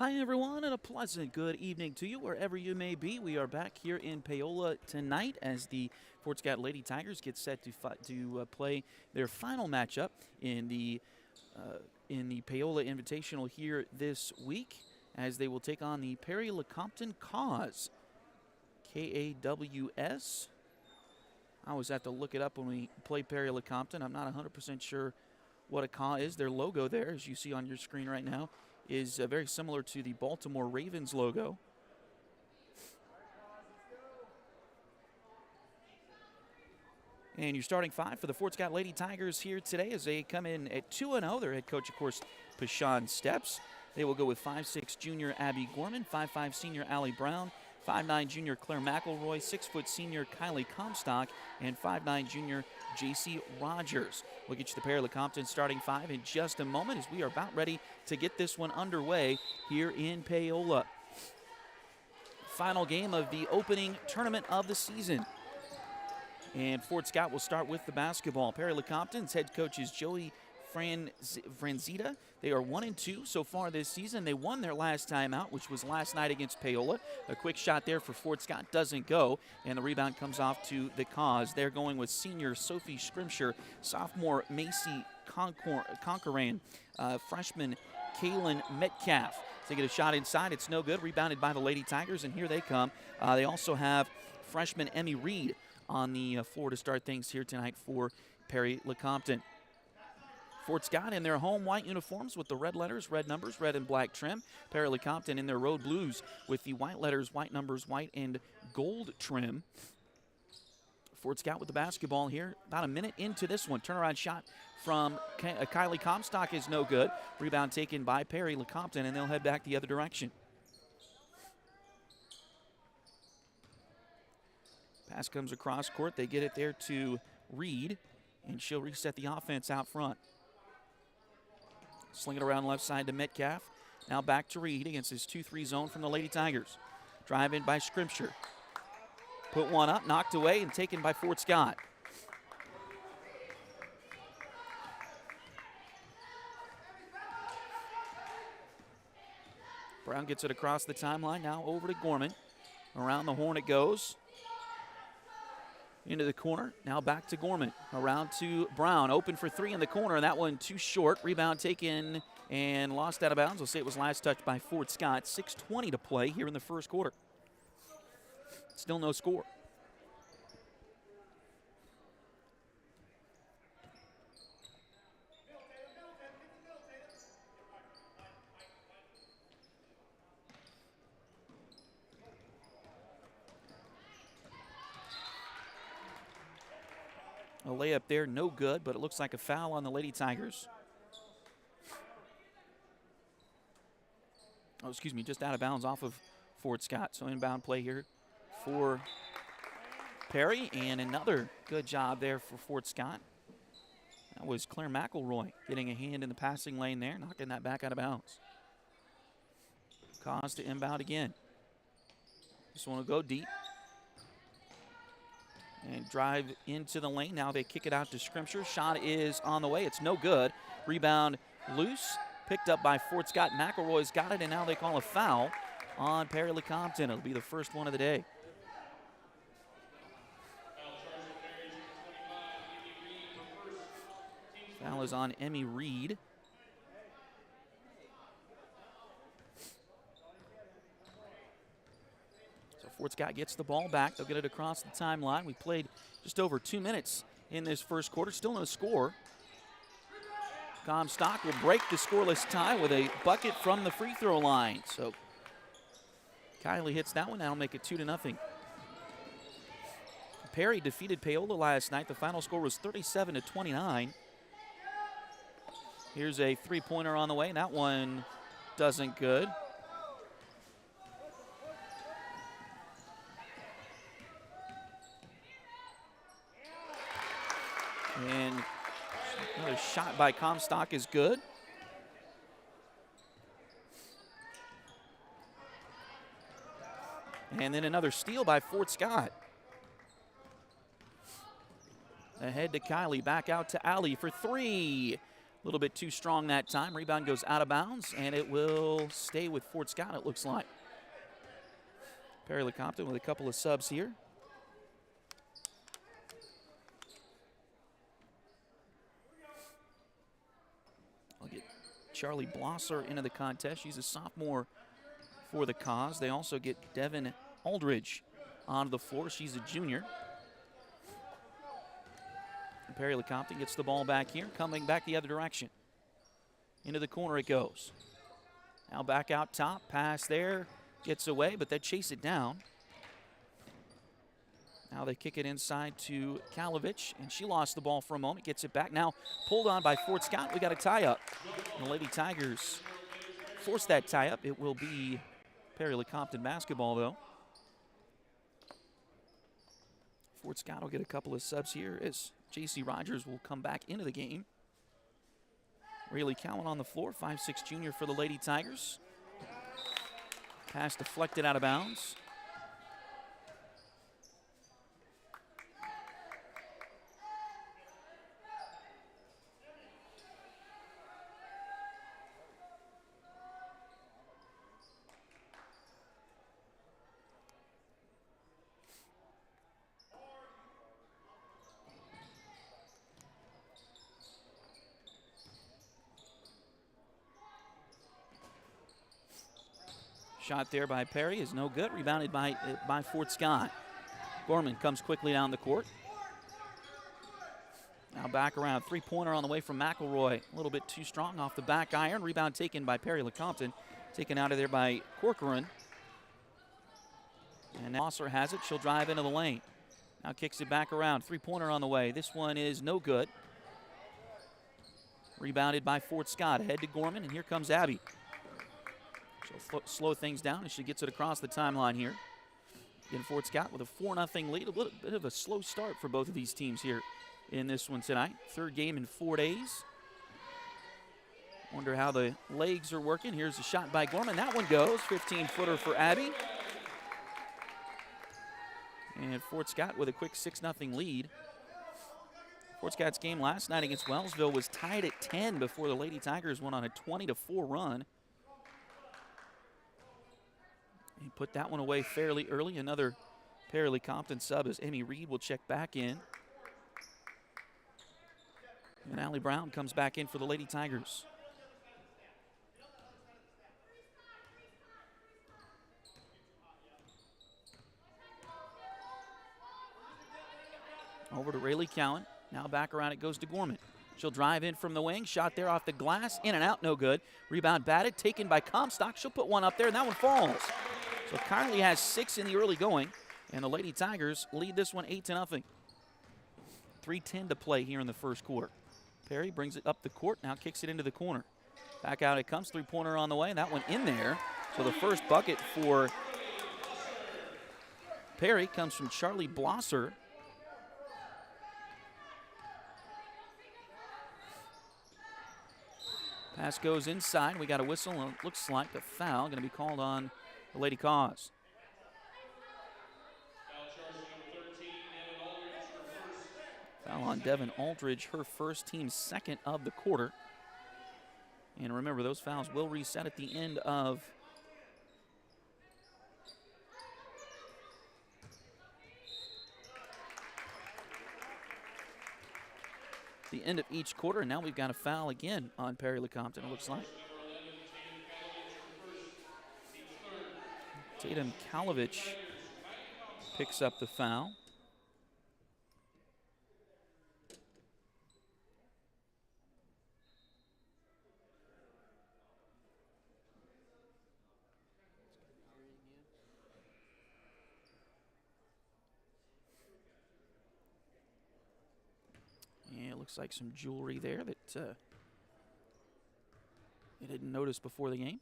Hi, everyone, and a pleasant good evening to you wherever you may be. We are back here in Paola tonight as the Fort Scott Lady Tigers get set to play their final matchup in the Paola Invitational here this week, as they will take on the Perry-Lecompton Kaws, Kaws. I always have to look it up when we play Perry-Lecompton. I'm not 100% sure what a Kaw is. Their logo there, as you see on your screen right now, is very similar to the Baltimore Ravens logo. And your starting five for the Fort Scott Lady Tigers here today as they come in at 2-0. Their head coach, of course, Pashan Steps. They will go with 5'6" junior Abby Gorman, 5'5" senior Allie Brown, 5'9" junior Claire McElroy, 6' senior Kylie Comstock, and 5'9" junior JC Rogers. We'll get you the Perry-Lecompton starting five in just a moment as we are about ready to get this one underway here in Paola. Final game of the opening tournament of the season. And Fort Scott will start with the basketball. Perry-Lecompton's head coach is Joey Franzita. They are 1-2 so far this season. They won their last time out, which was last night against Paola. A quick shot there for Fort Scott doesn't go, and the rebound comes off to the Kaws. They're going with senior Sophie Scrimshire, sophomore Macy Conqueran, freshman Kaylin Metcalf. They get a shot inside. It's no good. Rebounded by the Lady Tigers, and here they come. They also have freshman Emmy Reed on the floor to start things here tonight for Perry-Lecompton. Fort Scott in their home white uniforms with the red letters, red numbers, red and black trim. Perry-Lecompton in their road blues with the white letters, white numbers, white and gold trim. Fort Scott with the basketball here. About a minute into this one. Turnaround shot from Kylie Comstock is no good. Rebound taken by Perry-Lecompton, and they'll head back the other direction. Pass comes across court. They get it there to Reed, and she'll reset the offense out front. Sling it around left side to Metcalf. Now back to Reed against his 2-3 zone from the Lady Tigers. Drive in by Scrimshire. Put one up, knocked away, and taken by Fort Scott. Brown gets it across the timeline. Now over to Gorman. Around the horn it goes. Into the corner, now back to Gorman. Around to Brown, open for three in the corner, and that one too short. Rebound taken and lost out of bounds. We'll say it was last touched by Fort Scott. 6:20 to play here in the first quarter. Still no score. A layup there, no good, but it looks like a foul on the Lady Tigers. Oh, excuse me, just out of bounds off of Fort Scott. So inbound play here for Perry, and another good job there for Fort Scott. That was Claire McElroy getting a hand in the passing lane there, knocking that back out of bounds. Kaws to inbound again. Just want to go deep. And drive into the lane. Now they kick it out to Scrimshire. Shot is on the way. It's no good. Rebound loose. Picked up by Fort Scott. McElroy's got it, and now they call a foul on Perry-Lecompton. It'll be the first one of the day. Foul is on Emmy Reed. Fort Scott gets the ball back. They'll get it across the timeline. We played just over 2 minutes in this first quarter. Still no score. Comstock will break the scoreless tie with a bucket from the free throw line. So Kylie hits that one. That'll make it 2-0. Perry defeated Paola last night. The final score was 37-29. Here's a three-pointer on the way. That one doesn't good. And another shot by Comstock is good. And then another steal by Fort Scott. Ahead to Kylie, back out to Allie for three. A little bit too strong that time. Rebound goes out of bounds, and it will stay with Fort Scott, it looks like. Perry-Lecompton with a couple of subs here. I'll get Charlie Blosser into the contest. She's a sophomore for the Kaws. They also get Devin Aldridge onto the floor. She's a junior. Perry-Lecompton gets the ball back here, coming back the other direction. Into the corner it goes. Now back out top, pass there, gets away, but they chase it down. Now they kick it inside to Kalovich, and she lost the ball for a moment, gets it back. Now pulled on by Fort Scott. We got a tie-up. The Lady Tigers force that tie-up. It will be Perry-Lecompton basketball, though. Fort Scott will get a couple of subs here as J.C. Rogers will come back into the game. Rayleigh Cowan on the floor, 5'6" junior for the Lady Tigers. Pass deflected out of bounds. Shot there by Perry is no good. Rebounded by Fort Scott. Gorman comes quickly down the court. Now back around. Three-pointer on the way from McElroy. A little bit too strong off the back iron. Rebound taken by Perry-Lecompton. Taken out of there by Corcoran. And Blosser has it. She'll drive into the lane. Now kicks it back around. Three-pointer on the way. This one is no good. Rebounded by Fort Scott. Ahead to Gorman, and here comes Abby. She'll slow things down as she gets it across the timeline here. Again, Fort Scott with a 4-0 lead. A little bit of a slow start for both of these teams here in this one tonight. Third game in 4 days. Wonder how the legs are working. Here's a shot by Gorman. That one goes. 15-footer for Abby. And Fort Scott with a quick 6-0 lead. Fort Scott's game last night against Wellsville was tied at 10 before the Lady Tigers went on a 20-4 run. He put that one away fairly early. Another Perry-Lecompton sub as Amy Reed will check back in. And Allie Brown comes back in for the Lady Tigers. Over to Rayleigh Cowan. Now back around it goes to Gorman. She'll drive in from the wing. Shot there off the glass. In and out, no good. Rebound batted, taken by Comstock. She'll put one up there, and that one falls. So Kylie has 6 in the early going, and the Lady Tigers lead this one 8-0. 3:10 to play here in the first quarter. Perry brings it up the court, now kicks it into the corner. Back out it comes, three-pointer on the way, and that one in there. So the first bucket for Perry comes from Charlie Blosser. Pass goes inside. We got a whistle, and it looks like a foul going to be called on the Lady Kaws. Foul on Devin Aldridge, her first, team's second of the quarter. And remember, those fouls will reset at the end of each quarter. And now we've got a foul again on Perry-Lecompton, it looks like. Tatum Kalovich picks up the foul. Yeah, it looks like some jewelry there that they didn't notice before the game.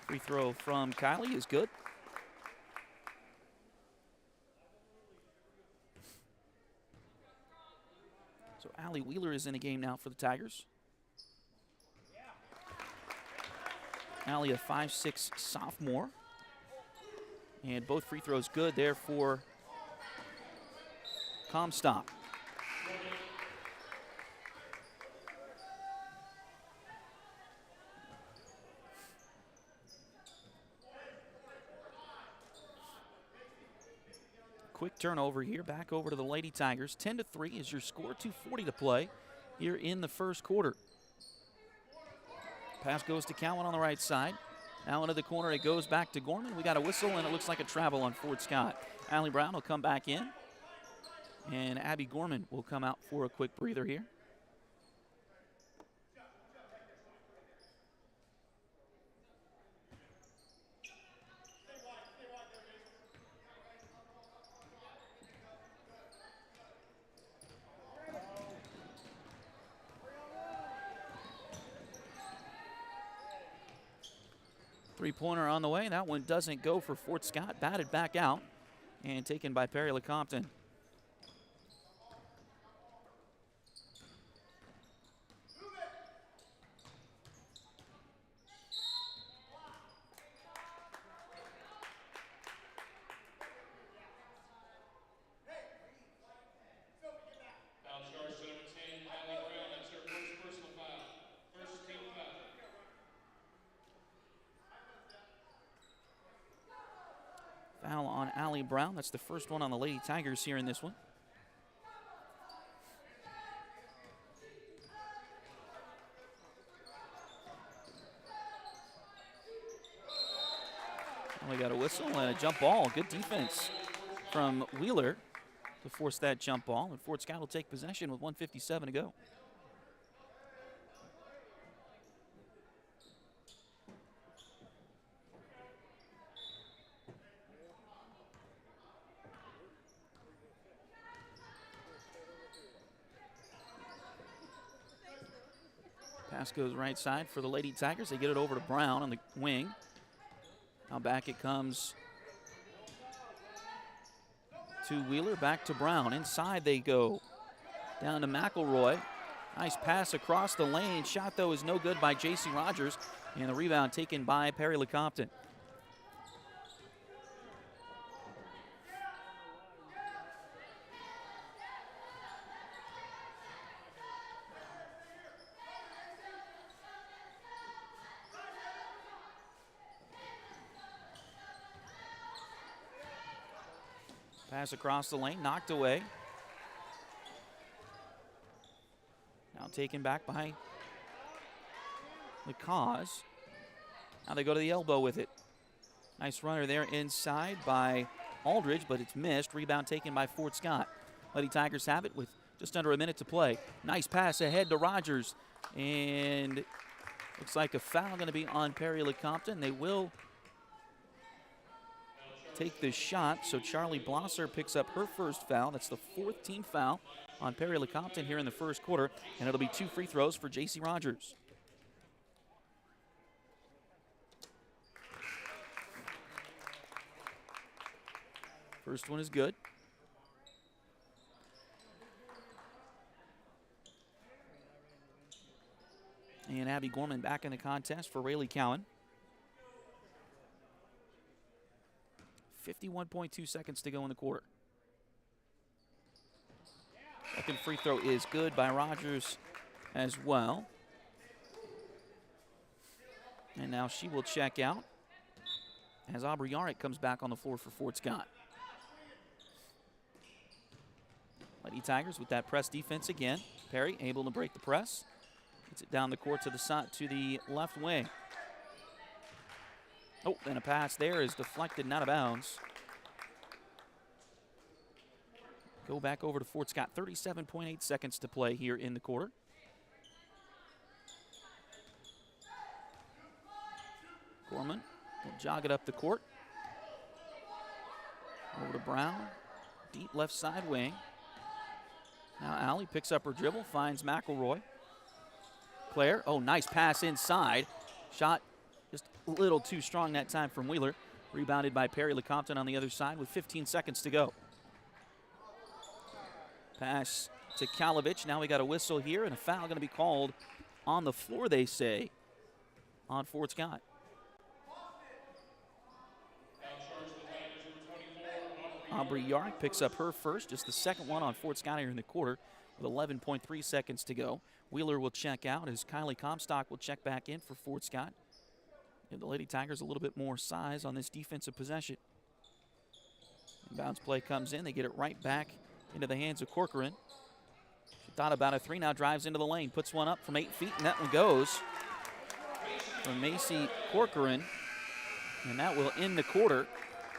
Free throw from Kylie is good. So Allie Wheeler is in the game now for the Tigers. Allie, a 5'6" sophomore. And both free throws good there for Comstock. quick turnover here, back over to the Lady Tigers. 10-3 is your score, 2:40 to play here in the first quarter. Pass goes to Cowan on the right side. Now into the corner, it goes back to Gorman. We got a whistle, and it looks like a travel on Fort Scott. Allie Brown will come back in, and Abby Gorman will come out for a quick breather here. Three-pointer on the way. That one doesn't go for Fort Scott. Batted back out and taken by Perry-Lecompton. Foul on Allie Brown. That's the first one on the Lady Tigers here in this one. We got a whistle and a jump ball. Good defense from Wheeler to force that jump ball. And Fort Scott will take possession with 1:57 to go. Pass goes right side for the Lady Tigers. They get it over to Brown on the wing. Now back it comes to Wheeler, back to Brown. Inside they go. Down to McElroy. Nice pass across the lane. Shot, though, is no good by J.C. Rogers. And the rebound taken by Perry-Lecompton. Pass across the lane, knocked away. Now taken back by the Kaws. Now they go to the elbow with it. Nice runner there inside by Aldridge, but it's missed. Rebound taken by Fort Scott. Lady Tigers have it with just under a minute to play. Nice pass ahead to Rogers. And looks like a foul going to be on Perry-Lecompton. They will take this shot, so Charlie Blosser picks up her first foul. That's the fourth team foul on Perry-Lecompton here in the first quarter, and it'll be 2 free throws for J.C. Rogers. First one is good. And Abby Gorman back in the contest for Rayleigh Cowan. 51.2 seconds to go in the quarter. Second free throw is good by Rogers as well. And now she will check out as Aubrey Yarrick comes back on the floor for Fort Scott. Lady Tigers with that press defense again. Perry able to break the press. Gets it down the court to the side, to the left wing. Oh, and a pass there is deflected and out of bounds. Go back over to Fort Scott. 37.8 seconds to play here in the quarter. Gorman will jog it up the court. Over to Brown. Deep left side wing. Now Allie picks up her dribble, finds McElroy. Claire, oh, nice pass inside. Shot just a little too strong that time from Wheeler. Rebounded by Perry-Lecompton on the other side with 15 seconds to go. Pass to Kalovich. Now we got a whistle here, and a foul going to be called on the floor, they say, on Fort Scott. Aubrey Yarrick picks up her first, just the second one on Fort Scott here in the quarter with 11.3 seconds to go. Wheeler will check out as Kylie Comstock will check back in for Fort Scott. And the Lady Tigers a little bit more size on this defensive possession. Bounce play comes in. They get it right back into the hands of Corcoran. She thought about a three, now drives into the lane. Puts one up from 8 feet, and that one goes from Macy Corcoran. And that will end the quarter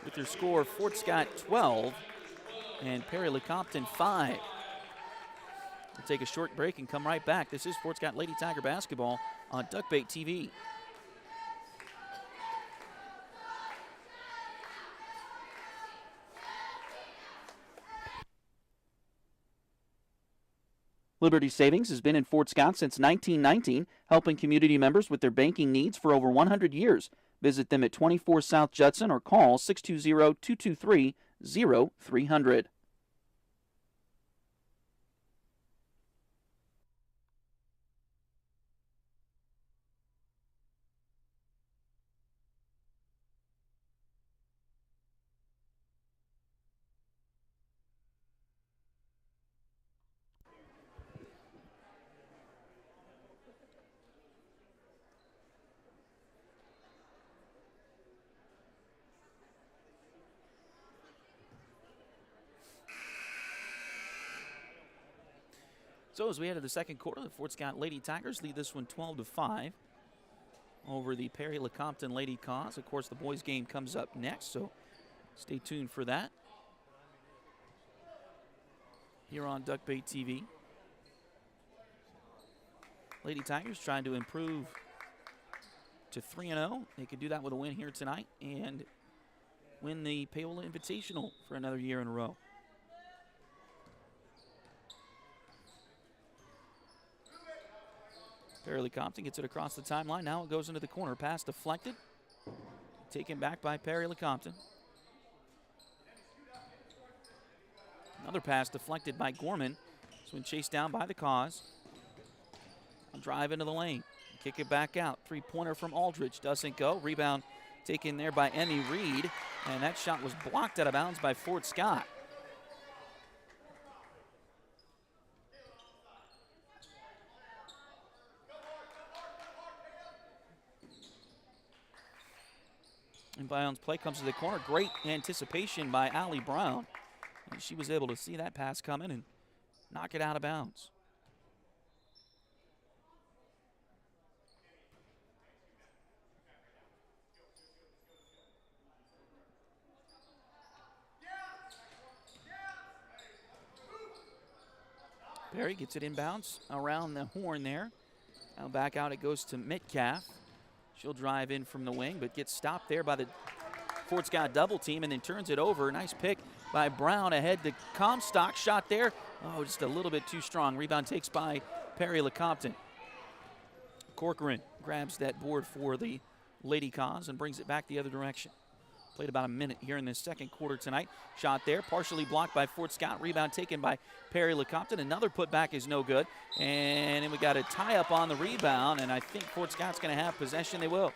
with their score Fort Scott 12 and Perry-Lecompton 5. We'll take a short break and come right back. This is Fort Scott Lady Tiger basketball on Duckbait TV. Liberty Savings has been in Fort Scott since 1919, helping community members with their banking needs for over 100 years. Visit them at 24 South Judson or call 620-223-0300. So as we head to the second quarter, the Fort Scott Lady Tigers lead this one 12-5 over the Perry-Lecompton Lady Kaws. Of course, the boys' game comes up next, so stay tuned for that here on Duckbait TV. Lady Tigers trying to improve to 3-0. They could do that with a win here tonight and win the Paola Invitational for another year in a row. Perry-Lecompton gets it across the timeline. Now it goes into the corner. Pass deflected. Taken back by Perry-Lecompton. Another pass deflected by Gorman. This one chased down by the Kaws. Drive into the lane. Kick it back out. Three-pointer from Aldridge. Doesn't go. Rebound taken there by Emmy Reed. And that shot was blocked out of bounds by Fort Scott. Inbounds play comes to the corner. Great anticipation by Allie Brown. And she was able to see that pass coming and knock it out of bounds. Perry gets it inbounds around the horn there. Now back out it goes to Metcalf. She'll drive in from the wing, but gets stopped there by the Fort Scott double team and then turns it over. Nice pick by Brown ahead to Comstock. Shot there. Oh, just a little bit too strong. Rebound takes by Perry-Lecompton. Corcoran grabs that board for the Lady Kaws and brings it back the other direction. Played about a minute here in this second quarter tonight. Shot there, partially blocked by Fort Scott. Rebound taken by Perry-Lecompton. Another putback is no good. And then we got a tie-up on the rebound, and I think Fort Scott's going to have possession. They will.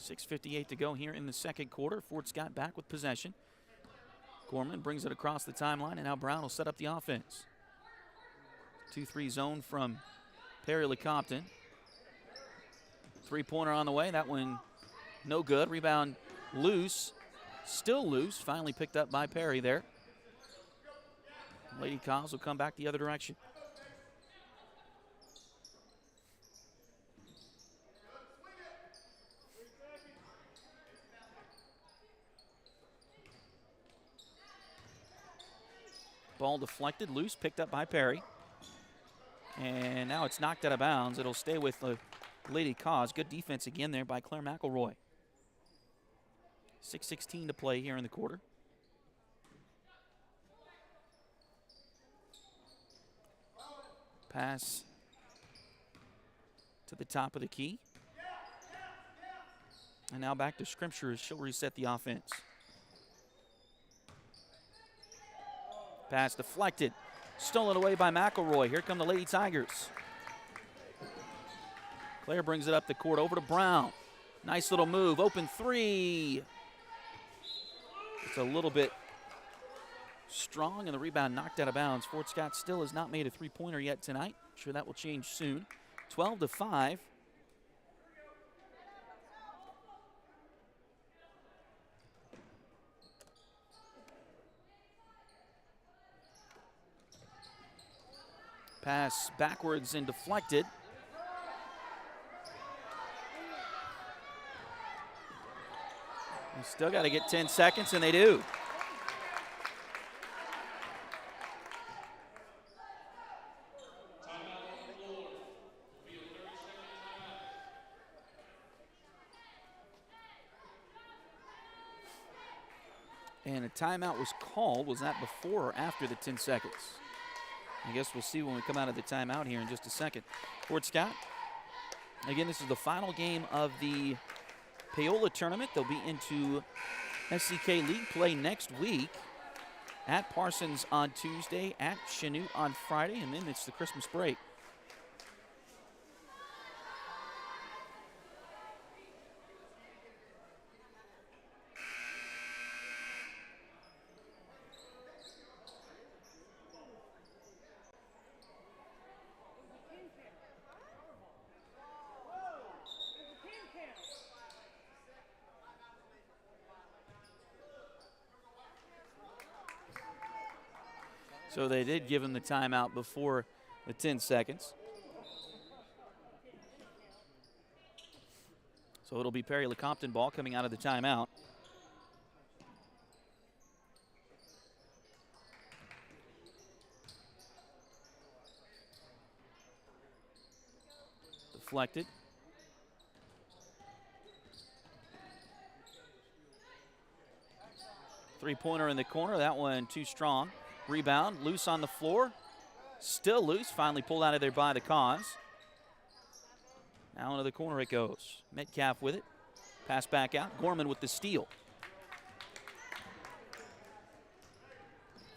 .6:58 to go here in the second quarter. Fort Scott back with possession. Gorman brings it across the timeline, and now Brown will set up the offense. 2-3 zone from Perry-Lecompton. Three-pointer on the way. That one no good. Rebound loose. Still loose. Finally picked up by Perry there. Lady Kaws will come back the other direction. Ball deflected, loose, picked up by Perry. And now it's knocked out of bounds. It'll stay with the Lady Kaws. Good defense again there by Claire McElroy. 6:16 to play here in the quarter. Pass to the top of the key. And now back to Scrimshire as she'll reset the offense. Pass deflected. Stolen away by McElroy. Here come the Lady Tigers. Claire brings it up the court over to Brown. Nice little move. Open three. It's a little bit strong, and the rebound knocked out of bounds. Fort Scott still has not made a three-pointer yet tonight. I'm sure that will change soon. 12-5. Pass backwards and deflected. They still got to get 10 seconds, and they do. And a timeout was called. Was that before or after the 10 seconds? I guess we'll see when we come out of the timeout here in just a second. Fort Scott, again, this is the final game of the Paola tournament. They'll be into SCK League play next week at Parsons on Tuesday, at Chanute on Friday, and then it's the Christmas break. So they did give him the timeout before the 10 seconds. So it'll be Perry-Lecompton ball coming out of the timeout. Deflected. Three-pointer in the corner. That one too strong. Rebound, loose on the floor. Still loose, finally pulled out of there by the Kaws. Now into the corner it goes. Metcalf with it. Pass back out. Gorman with the steal.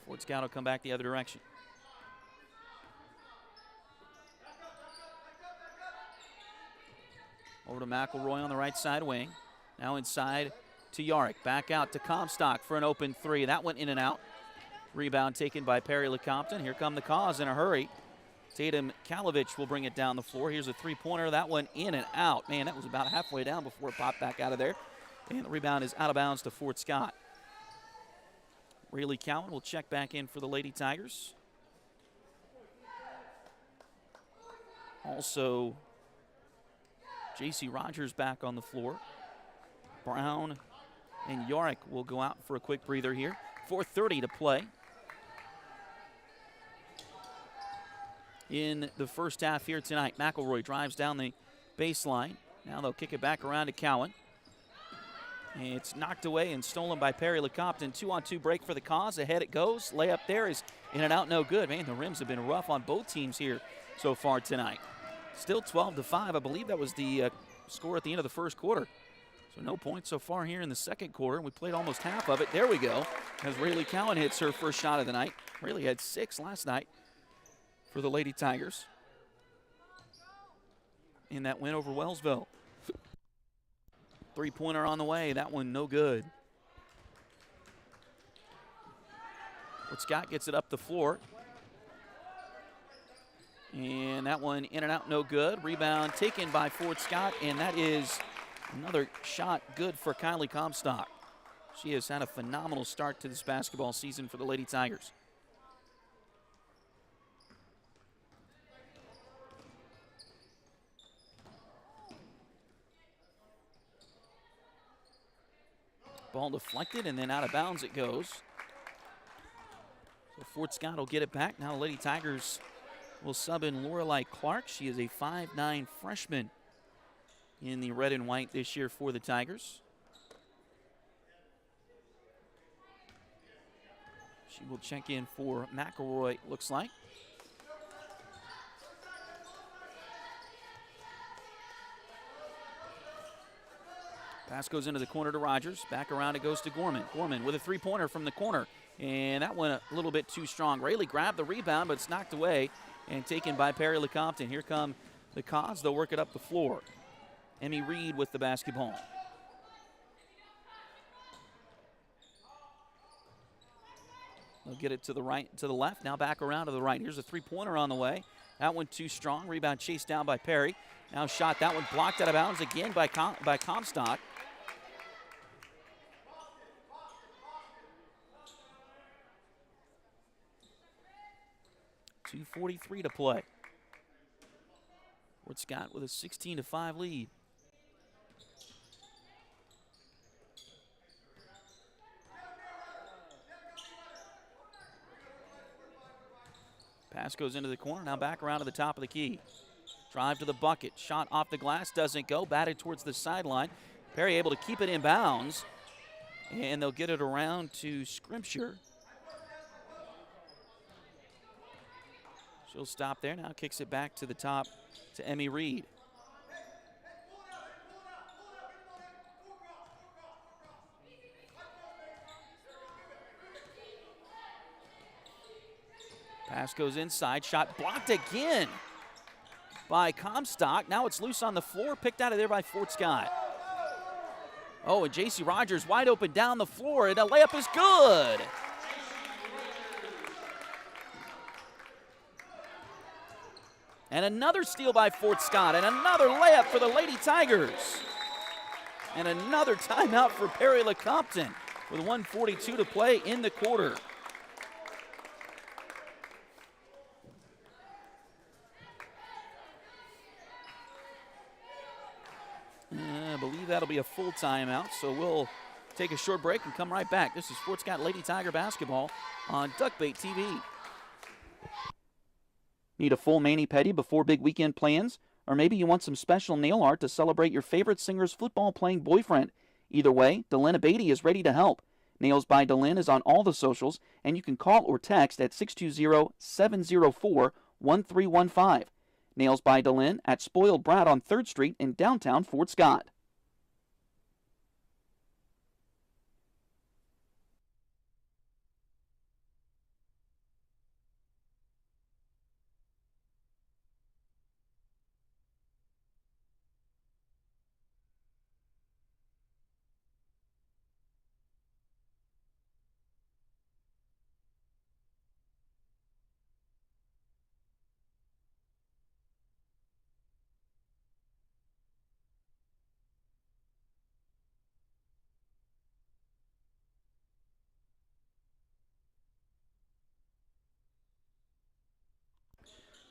Fort Scott will come back the other direction. Over to McElroy on the right side wing. Now inside to Yarrick. Back out to Comstock for an open three. That went in and out. Rebound taken by Perry-Lecompton. Here come the Kaws in a hurry. Tatum Kalovich will bring it down the floor. Here's a three-pointer. That one in and out. Man, that was about halfway down before it popped back out of there. And the rebound is out of bounds to Fort Scott. Rayleigh Cowan will check back in for the Lady Tigers. Also, J.C. Rogers back on the floor. Brown and Yarrick will go out for a quick breather here. 4:30 to play in the first half here tonight. McElroy drives down the baseline. Now they'll kick it back around to Cowan. It's knocked away and stolen by Perry-Lecompton. 2-on-2 break for the Kaws. Ahead it goes. Layup there is in and out, no good. Man, the rims have been rough on both teams here so far tonight. Still 12-5. I believe that was the score at the end of the first quarter. So no points so far here in the second quarter. We played almost half of it. There we go. As Rayleigh Cowan hits her first shot of the night. Rayleigh had 6 last night for the Lady Tigers in that win over Wellsville. Three-pointer on the way. That one no good. But Scott gets it up the floor. And that one in and out, no good. Rebound taken by Fort Scott, and that is another shot good for Kylie Comstock. She has had a phenomenal start to this basketball season for the Lady Tigers. Ball deflected, and then out of bounds it goes. So Fort Scott will get it back. Now the Lady Tigers will sub in Lorelei Clark. She is a 5'9" freshman in the red and white this year for the Tigers. She will check in for McElroy, looks like. Pass goes into the corner to Rogers. Back around it goes to Gorman. Gorman with a three-pointer from the corner. And that went a little bit too strong. Rayleigh grabbed the rebound, but it's knocked away and taken by Perry-Lecompton. Here come the Kaws. They'll work it up the floor. Emmy Reed with the basketball. They'll get it to the right, to the left, now back around to the right. Here's a three-pointer on the way. That one too strong. Rebound chased down by Perry. Now shot, that one blocked out of bounds again by Comstock. .243 to play. Fort Scott with a 16-5 lead. Pass goes into the corner, now back around to the top of the key. Drive to the bucket, shot off the glass, doesn't go, batted towards the sideline. Perry able to keep it in bounds, and they'll get it around to Scrimshire. She'll stop there, now kicks it back to the top to Emmy Reed. Pass goes inside, shot blocked again by Comstock. Now it's loose on the floor, picked out of there by Fort Scott. Oh, and J.C. Rogers wide open down the floor, and the layup is good. And another steal by Fort Scott, and another layup for the Lady Tigers. And another timeout for Perry-Lecompton with 1:42 to play in the quarter. I believe that'll be a full timeout, so we'll take a short break and come right back. This is Fort Scott Lady Tiger basketball on Duckbait TV. Need a full mani-pedi before big weekend plans? Or maybe you want some special nail art to celebrate your favorite singer's football-playing boyfriend? Either way, Delyn Abatey is ready to help. Nails by Delyn is on all the socials, and you can call or text at 620-704-1315. Nails by Delyn at Spoiled Brat on 3rd Street in downtown Fort Scott.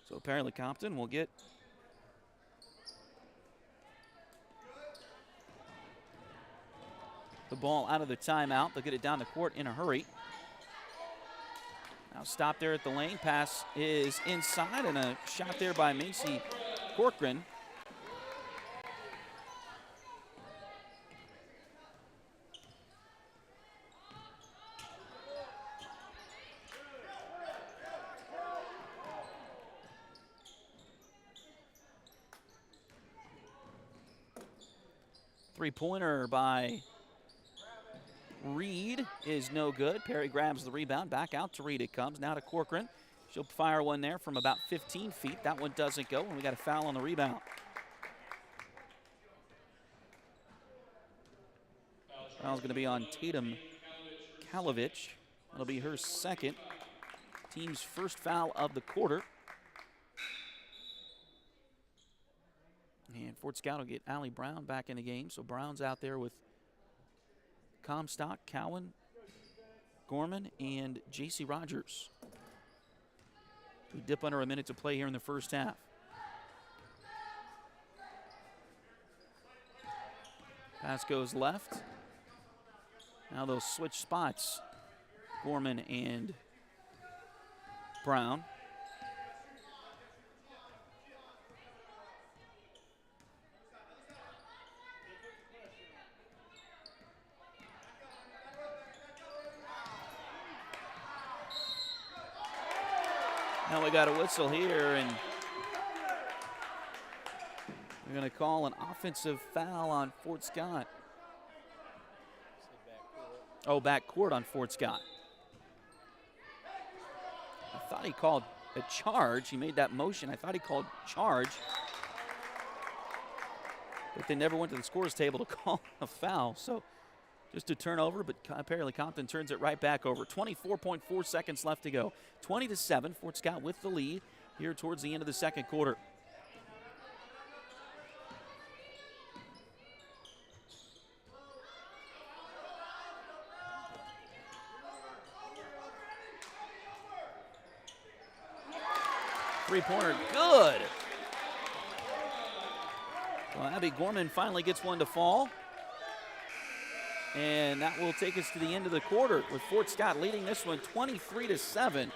So Perry-Lecompton will get the ball out of the timeout. They'll get it down the court in a hurry. Now stop there at the lane. Pass is inside, and a shot there by Macy Corcoran. Three-pointer by Reed is no good. Perry grabs the rebound. Back out to Reed it comes. Now to Corcoran. She'll fire one there from about 15 feet. That one doesn't go, and we got a foul on the rebound. Foul's going to be on Tatum Kalovich. That'll be her second. Team's first foul of the quarter. And Fort Scott will get Allie Brown back in the game. So Brown's out there with Comstock, Cowan, Gorman, and J.C. Rogers. We dip under a minute to play here in the first half. Pass goes left. Now they'll switch spots. Gorman and Brown. Now we got a whistle here, and we're going to call an offensive foul on Fort Scott. Oh, backcourt on Fort Scott. I thought he called a charge. He made that motion. I thought he called charge. But they never went to the scorer's table to call a foul. So Just a turnover, but Perry-Lecompton turns it right back over. 24.4 seconds left to go. 20-7, Fort Scott with the lead here towards the end of the second quarter. Three-pointer, good. Well, Abby Gorman finally gets one to fall. And that will take us to the end of the quarter with Fort Scott leading this one 23-7.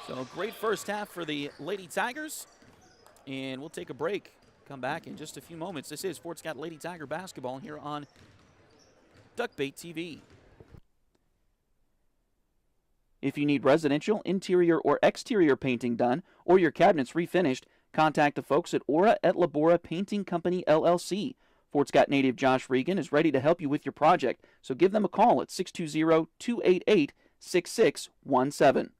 So great first half for the Lady Tigers. And we'll take a break. Come back in just a few moments. This is Fort Scott Lady Tiger basketball here on Duckbait TV. If you need residential, interior, or exterior painting done, or your cabinets refinished, contact the folks at Aura et Labora Painting Company, LLC. Fort Scott native Josh Regan is ready to help you with your project, so give them a call at 620-288-6617.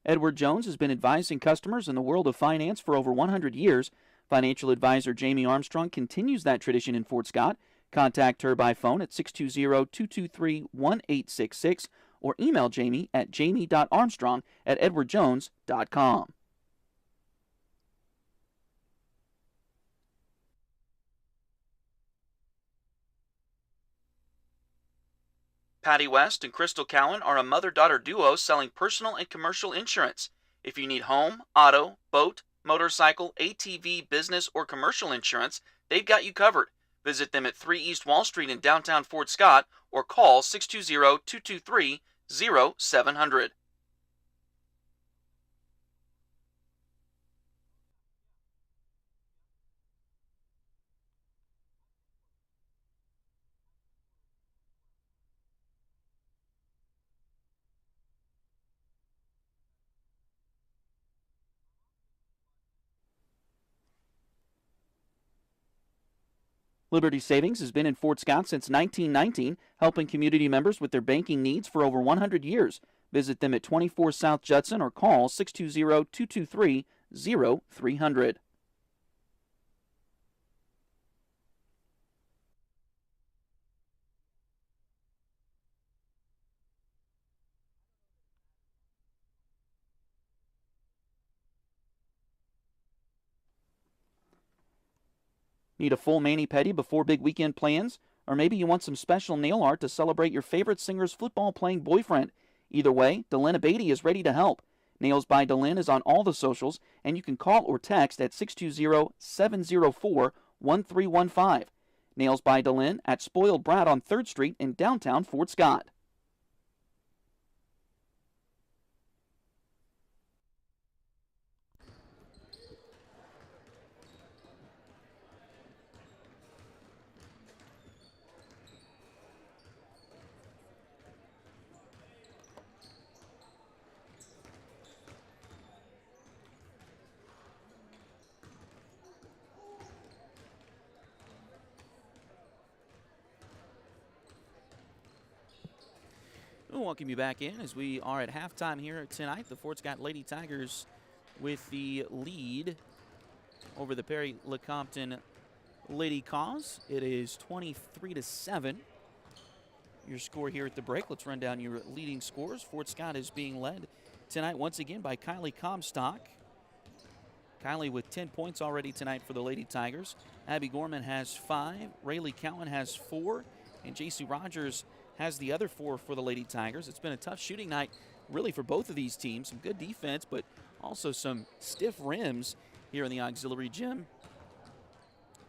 Edward Jones has been advising customers in the world of finance for over 100 years. Financial advisor Jamie Armstrong continues that tradition in Fort Scott. Contact her by phone at 620-223-1866 or email Jamie at jamie.armstrong@edwardjones.com. Patty West and Crystal Cowan are a mother-daughter duo selling personal and commercial insurance. If you need home, auto, boat, motorcycle, ATV, business, or commercial insurance, they've got you covered. Visit them at 3 East Wall Street in downtown Fort Scott or call 620-223-0700. Liberty Savings has been in Fort Scott since 1919, helping community members with their banking needs for over 100 years. Visit them at 24 South Judson or call 620-223-0300. Need a full mani-pedi before big weekend plans? Or maybe you want some special nail art to celebrate your favorite singer's football-playing boyfriend? Either way, Delyn Abatey is ready to help. Nails by Delyn is on all the socials, and you can call or text at 620-704-1315. Nails by Delyn at Spoiled Brat on 3rd Street in downtown Fort Scott. We'll welcome you back in as we are at halftime here tonight. The Fort Scott Lady Tigers with the lead over the Perry-Lecompton Lady Kaws. It is 23-7. Your score here at the break. Let's run down your leading scores. Fort Scott is being led tonight once again by Kylie Comstock. Kylie with 10 points already tonight for the Lady Tigers. Abby Gorman has 5. Rayleigh Cowan has 4. And J.C. Rogers has the other 4 for the Lady Tigers. It's been a tough shooting night really for both of these teams. Some good defense, but also some stiff rims here in the auxiliary gym.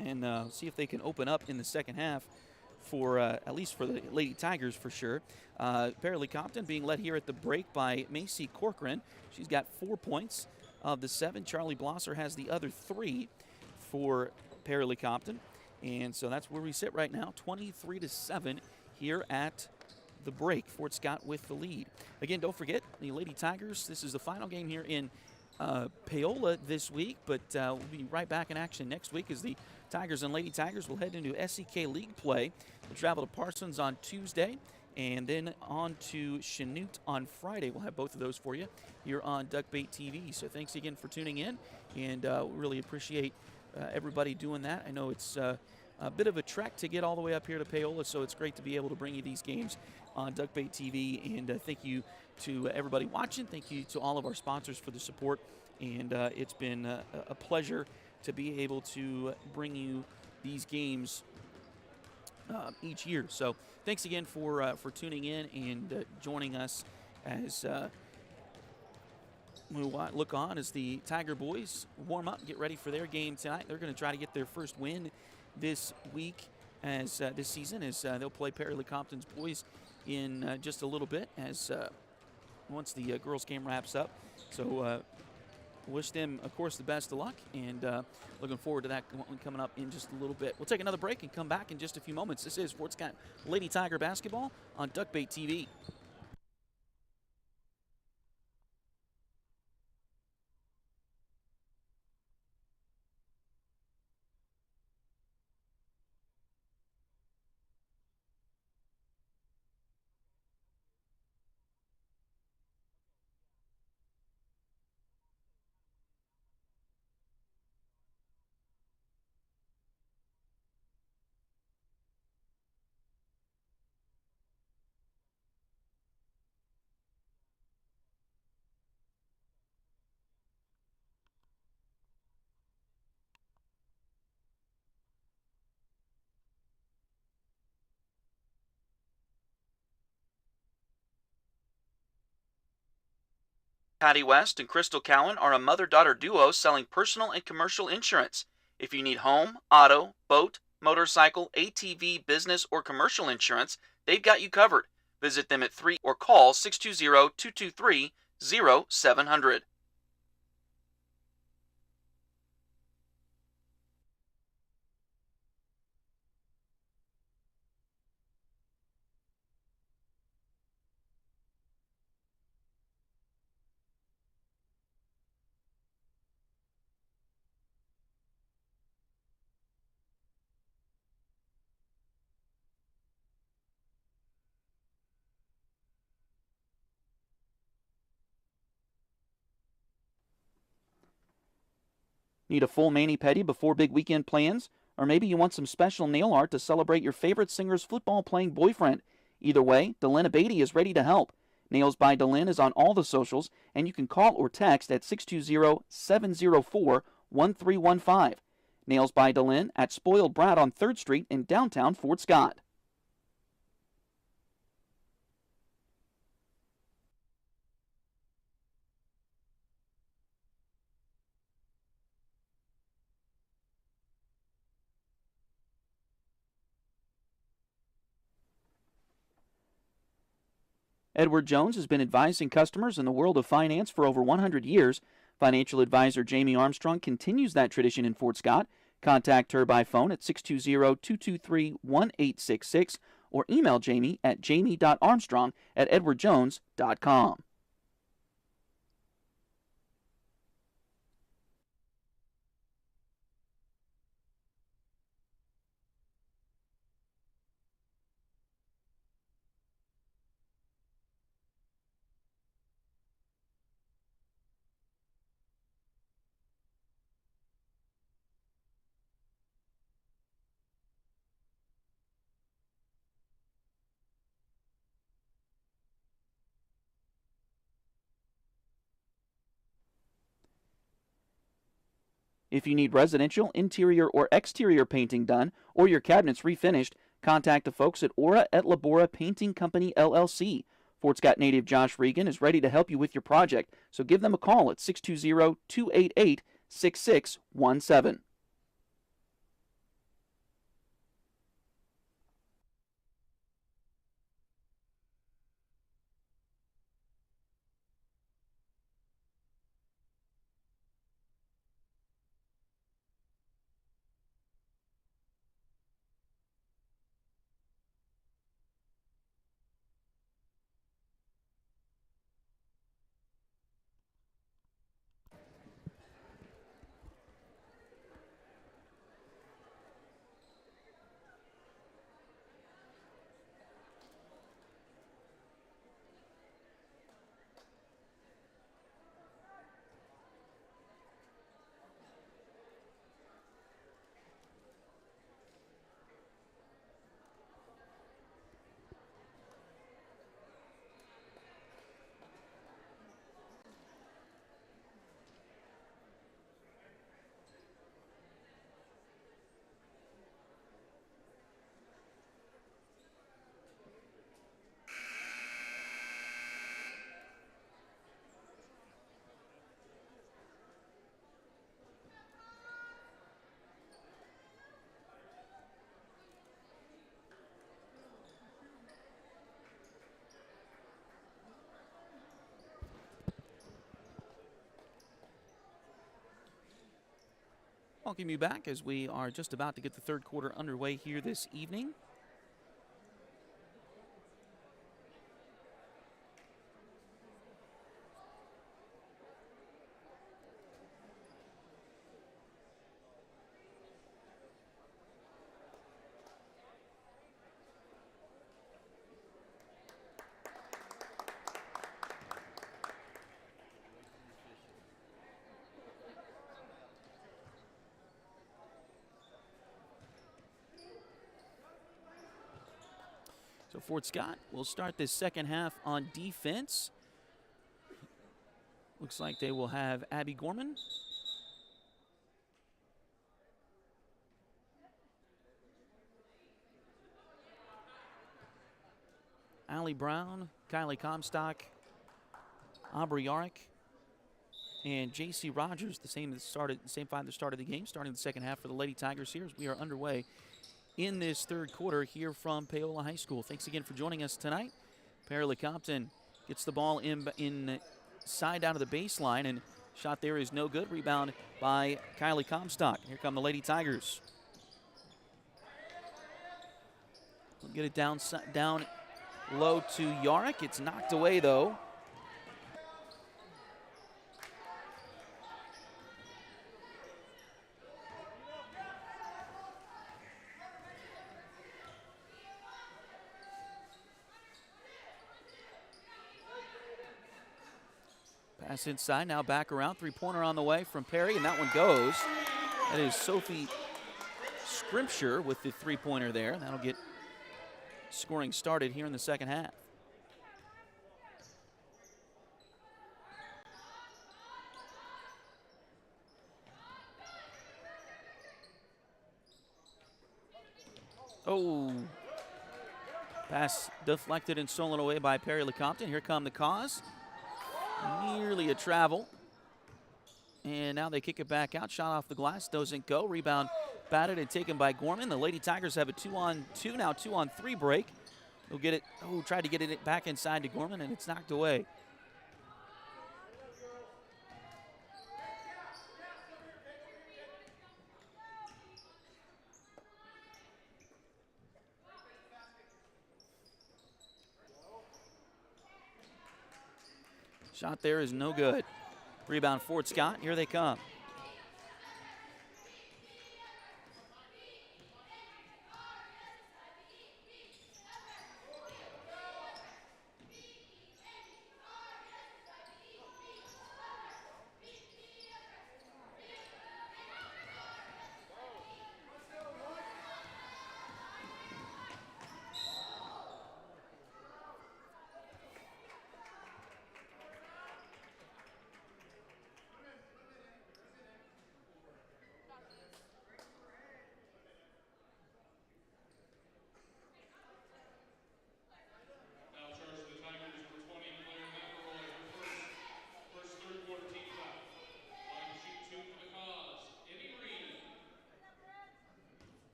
And see if they can open up in the second half for at least for the Lady Tigers for sure. Perry-Lecompton being led here at the break by Macy Corcoran. She's got 4 points of the 7. Charlie Blosser has the other 3 for Perry-Lecompton. And so that's where we sit right now, 23-7 here at the break. Fort Scott with the lead. Again, don't forget, the Lady Tigers, this is the final game here in Paola this week, but we'll be right back in action next week as the Tigers and Lady Tigers will head into SEK League play. They'll travel to Parsons on Tuesday and then on to Chanute on Friday. We'll have both of those for you here on Duckbait TV. So thanks again for tuning in, and we really appreciate everybody doing that. I know it's a bit of a trek to get all the way up here to Paola, so it's great to be able to bring you these games on Duckbait TV. And thank you to everybody watching. Thank you to all of our sponsors for the support. And it's been a pleasure to be able to bring you these games each year. So thanks again for tuning in and joining us as we look on as the Tiger boys warm up and get ready for their game tonight. They're going to try to get their first win this week as this season, as they'll play Perry-Lecompton's boys in just a little bit as once the girls game wraps up. So wish them, of course, the best of luck, and looking forward to that one coming up in just a little bit. We'll take another break and come back in just a few moments. This is Fort Scott Lady Tiger basketball on Duckbait TV. Patty West and Crystal Cowan are a mother-daughter duo selling personal and commercial insurance. If you need home, auto, boat, motorcycle, ATV, business, or commercial insurance, they've got you covered. Visit them at 3 or call 620-223-0700. Need a full mani-pedi before big weekend plans? Or maybe you want some special nail art to celebrate your favorite singer's football-playing boyfriend? Either way, Delina Beatty is ready to help. Nails by Delin is on all the socials, and you can call or text at 620-704-1315. Nails by Delin at Spoiled Brat on 3rd Street in downtown Fort Scott. Edward Jones has been advising customers in the world of finance for over 100 years. Financial advisor Jamie Armstrong continues that tradition in Fort Scott. Contact her by phone at 620-223-1866 or email Jamie at jamie.armstrong@edwardjones.com. If you need residential, interior, or exterior painting done, or your cabinets refinished, contact the folks at Aura et Labora Painting Company, LLC. Fort Scott native Josh Regan is ready to help you with your project, so give them a call at 620-288-6617. welcome you back as we are just about to get the third quarter underway here this evening. So Fort Scott will start this second half on defense. Looks like they will have Abby Gorman, Allie Brown, Kylie Comstock, Aubrey Yarick, and J.C. Rogers, the same five that started the game, starting the second half for the Lady Tigers here as we are underway in this third quarter here from Paola High School. Thanks again for joining us tonight. Perry-Lecompton gets the ball inside out of the baseline, and shot there is no good. Rebound by Kylie Comstock. Here come the Lady Tigers. We'll get it down low to Yarick. It's knocked away though. Pass inside, now back around. Three-pointer on the way from Perry, and that one goes. That is Sophie Scrimpture with the three-pointer there. That'll get scoring started here in the second half. Oh. Pass deflected and stolen away by Perry-Lecompton. Here come the Kaws. Nearly a travel. And now they kick it back out. Shot off the glass, doesn't go. Rebound batted and taken by Gorman. The Lady Tigers have a 2-on-2, now 2-on-3 break. They'll get it, tried to get it back inside to Gorman, and it's knocked away. Shot there is no good. Rebound Fort Scott. Here they come.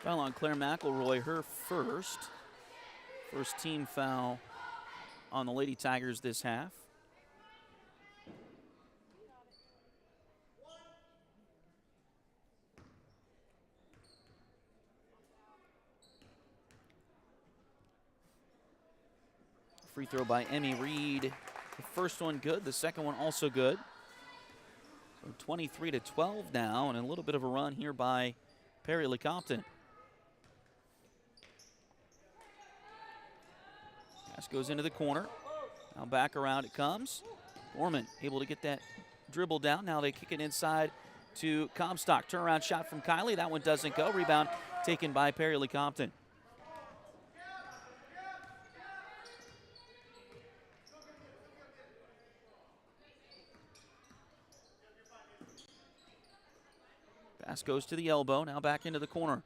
Foul on Claire McElroy, her first team foul on the Lady Tigers this half. Free throw by Emmy Reed. The first one good, the second one also good. So 23-12 now, and a little bit of a run here by Perry-Lecompton. Pass goes into the corner. Now back around it comes. Gorman able to get that dribble down. Now they kick it inside to Comstock. Turnaround shot from Kylie. That one doesn't go. Rebound taken by Perry-Lecompton. Pass goes to the elbow. Now back into the corner.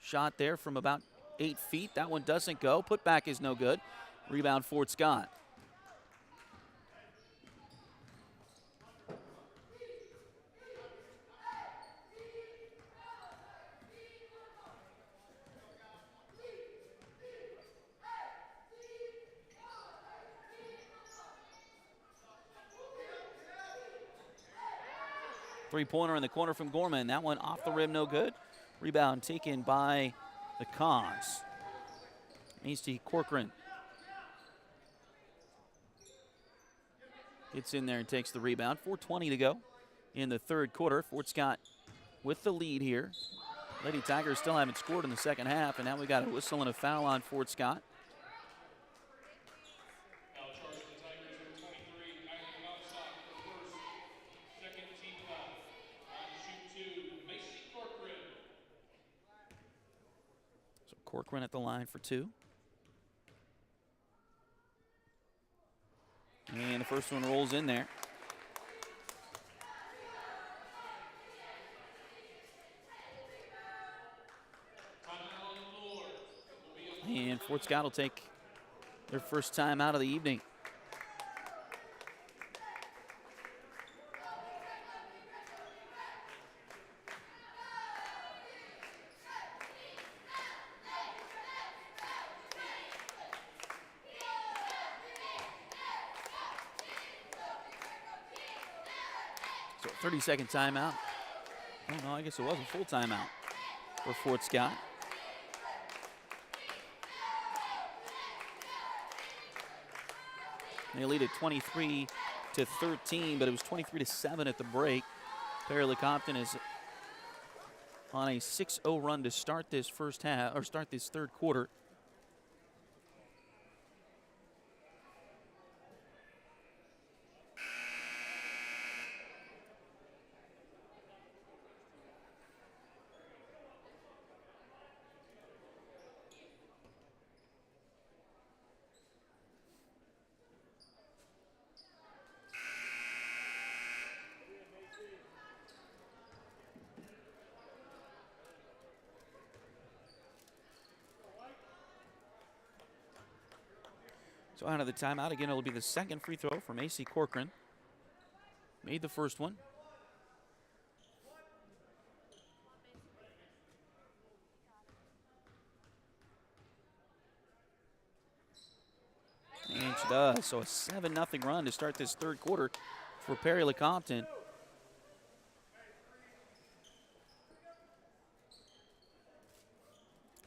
Shot there from about 8 feet. That one doesn't go. Put back is no good. Rebound Fort Scott. Three-pointer in the corner from Gorman. That one off the rim, no good. Rebound taken by the Kaws. Macy Corcoran gets in there and takes the rebound. 4:20 to go in the third quarter. Fort Scott with the lead here. Lady Tigers still haven't scored in the second half, and now we got a whistle and a foul on Fort Scott. So Corcoran at the line for two. And the first one rolls in there. And Fort Scott will take their first time out of the evening. So 30-second timeout. Oh, no, I guess it was a full timeout for Fort Scott. They lead at 23-13, but it was 23-7 at the break. Perry-Lecompton is on a 6-0 run to start this first half, or start this third quarter. So out of the timeout, again, it'll be the second free throw from Macy Corcoran. Made the first one. And she does. So a 7-0 run to start this third quarter for Perry-Lecompton.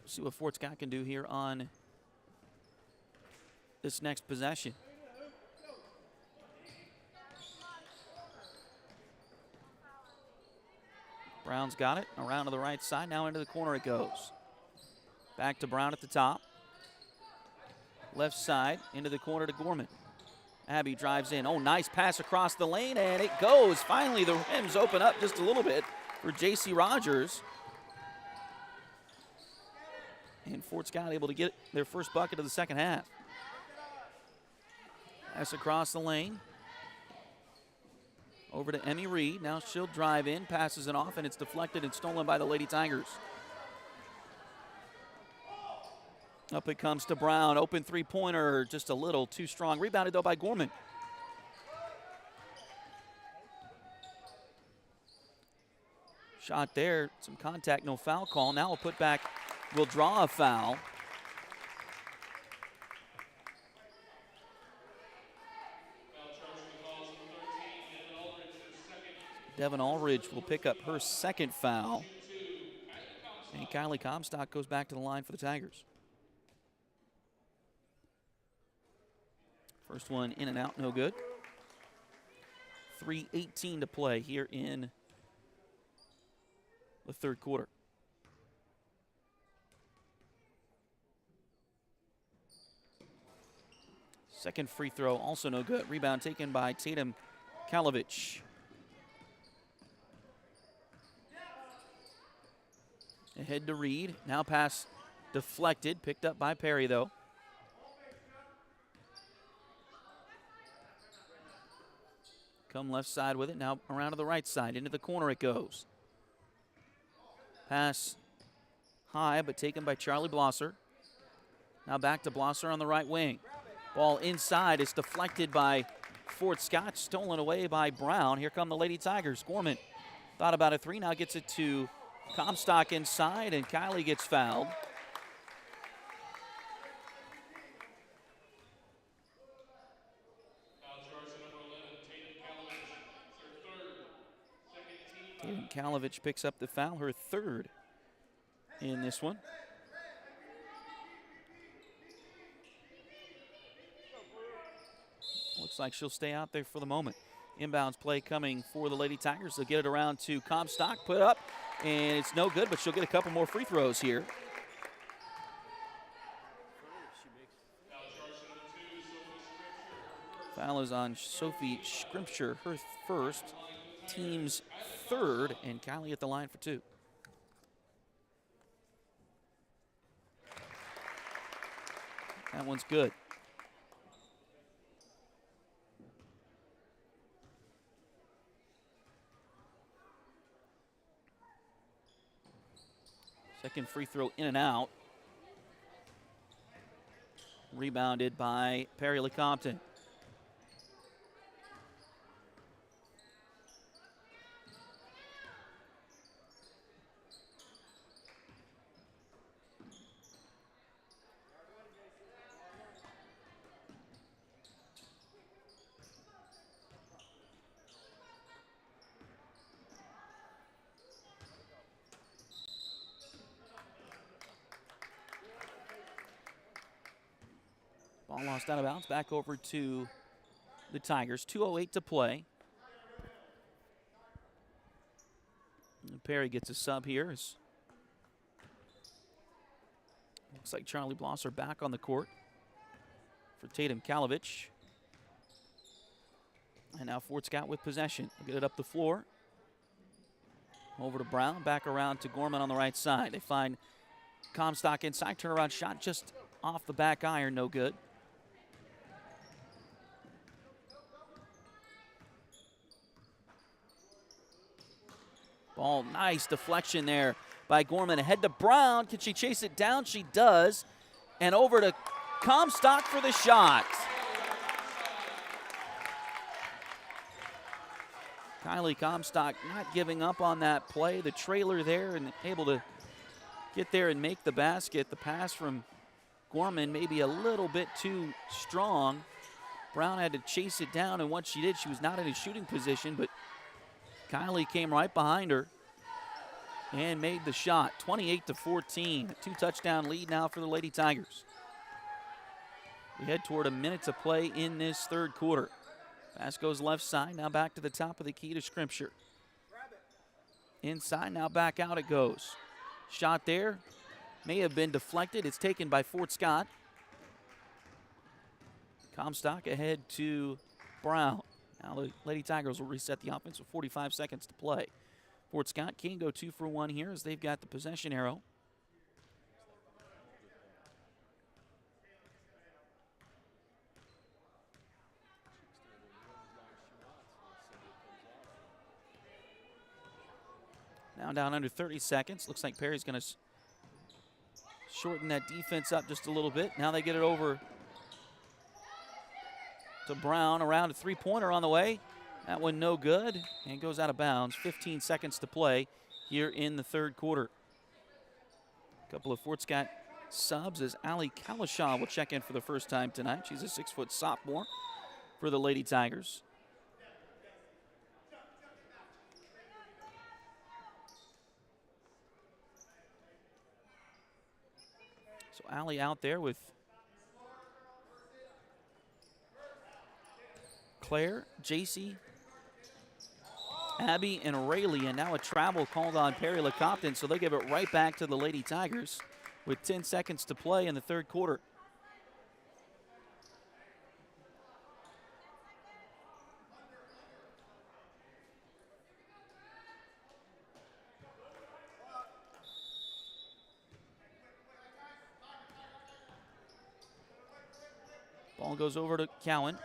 See what Fort Scott can do here on this next possession. Brown's got it. Around to the right side. Now into the corner it goes. Back to Brown at the top. Left side into the corner to Gorman. Abby drives in. Oh, nice pass across the lane, and it goes. Finally, the rims open up just a little bit for J.C. Rogers. And Fort Scott able to get their first bucket of the second half. Pass across the lane. Over to Emmy Reed. Now she'll drive in, passes it off, and it's deflected and stolen by the Lady Tigers. Up it comes to Brown. Open three-pointer, just a little too strong. Rebounded, though, by Gorman. Shot there, some contact, no foul call. Now we'll put back, we'll draw a foul. Devin Aldridge will pick up her second foul. And Kylie Comstock goes back to the line for the Tigers. First one in and out, no good. 3:18 to play here in the third quarter. Second free throw, also no good. Rebound taken by Tatum Kalovich. Ahead to Reed. Now pass deflected. Picked up by Perry, though. Come left side with it. Now around to the right side. Into the corner it goes. Pass high, but taken by Charlie Blosser. Now back to Blosser on the right wing. Ball inside. It's deflected by Fort Scott. Stolen away by Brown. Here come the Lady Tigers. Gorman thought about a three. Now gets it to Comstock inside, and Kylie gets fouled. And Kalovich picks up the foul, her third in this one. Looks like she'll stay out there for the moment. Inbounds play coming for the Lady Tigers. They'll get it around to Comstock, put up, and it's no good, but she'll get a couple more free throws here. Foul is on Sophie Scrimpture, her first, team's third, and Kylie at the line for two. That one's good. Second free throw in and out. Rebounded by Perry-Lecompton. Ball lost out of bounds, back over to the Tigers. 2:08 to play. And Perry gets a sub here. Looks like Charlie Blosser back on the court for Tatum Kalovich. And now Fort Scott with possession. They'll get it up the floor. Over to Brown, back around to Gorman on the right side. They find Comstock inside, turnaround shot just off the back iron, no good. Ball, nice deflection there by Gorman. Ahead to Brown. Can she chase it down? She does. And over to Comstock for the shot. Kylie Comstock not giving up on that play. The trailer there and able to get there and make the basket. The pass from Gorman maybe a little bit too strong. Brown had to chase it down, and once she did, she was not in a shooting position, but Kylie came right behind her and made the shot. 28-14, a two-touchdown lead now for the Lady Tigers. We head toward a minute to play in this third quarter. Pass goes left side, now back to the top of the key to Scrimpture. Inside, now back out it goes. Shot there, may have been deflected. It's taken by Fort Scott. Comstock ahead to Brown. Now the Lady Tigers will reset the offense with 45 seconds to play. Fort Scott can go 2 for 1 here as they've got the possession arrow. Now down under 30 seconds. Looks like Perry's going to shorten that defense up just a little bit. Now they get it over to Brown, around a three-pointer on the way. That one no good and goes out of bounds. 15 seconds to play here in the third quarter. A couple of Fort Scott subs as Allie Kalashaw will check in for the first time tonight. She's a 6-foot sophomore for the Lady Tigers. So Allie out there with Claire, JC, Abby, and Rayleigh, and now a travel called on Perry-Lecompton, so they give it right back to the Lady Tigers with 10 seconds to play in the third quarter. Ball goes over to Cowan.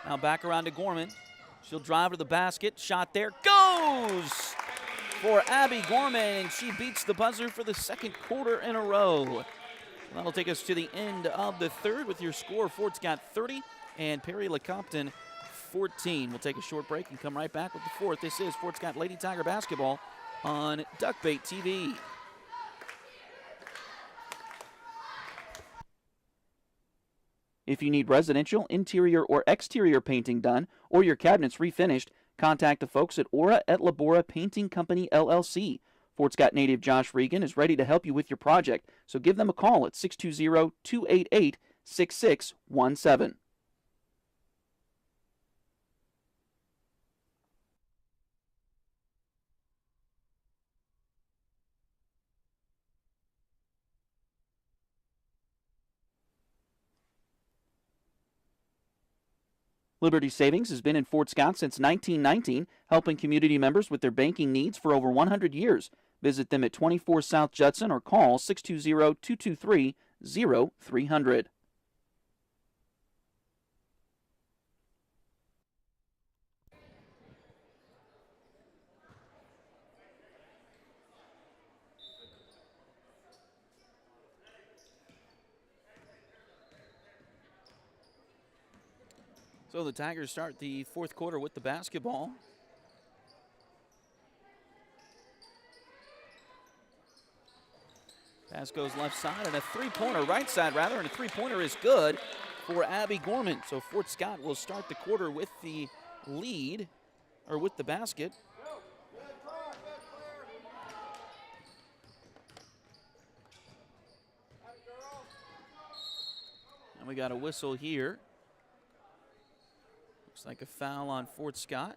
Now back around to Gorman. She'll drive to the basket. Shot there. Goes for Abby Gorman, and she beats the buzzer for the second quarter in a row. That'll take us to the end of the third with your score. Fort Scott 30 and Perry-Lecompton 14. We'll take a short break and come right back with the fourth. This is Fort Scott Lady Tiger basketball on Duckbait TV. If you need residential, interior, or exterior painting done, or your cabinets refinished, contact the folks at Aura et Labora Painting Company, LLC. Fort Scott native Josh Regan is ready to help you with your project, so give them a call at 620-288-6617. Liberty Savings has been in Fort Scott since 1919, helping community members with their banking needs for over 100 years. Visit them at 24 South Judson or call 620-223-0300. So the Tigers start the fourth quarter with the basketball. Pass goes left side and a three-pointer, right side rather, and a three-pointer is good for Abby Gorman. So Fort Scott will start the quarter with the lead, or with the basket. And we got a whistle here. Looks like a foul on Fort Scott.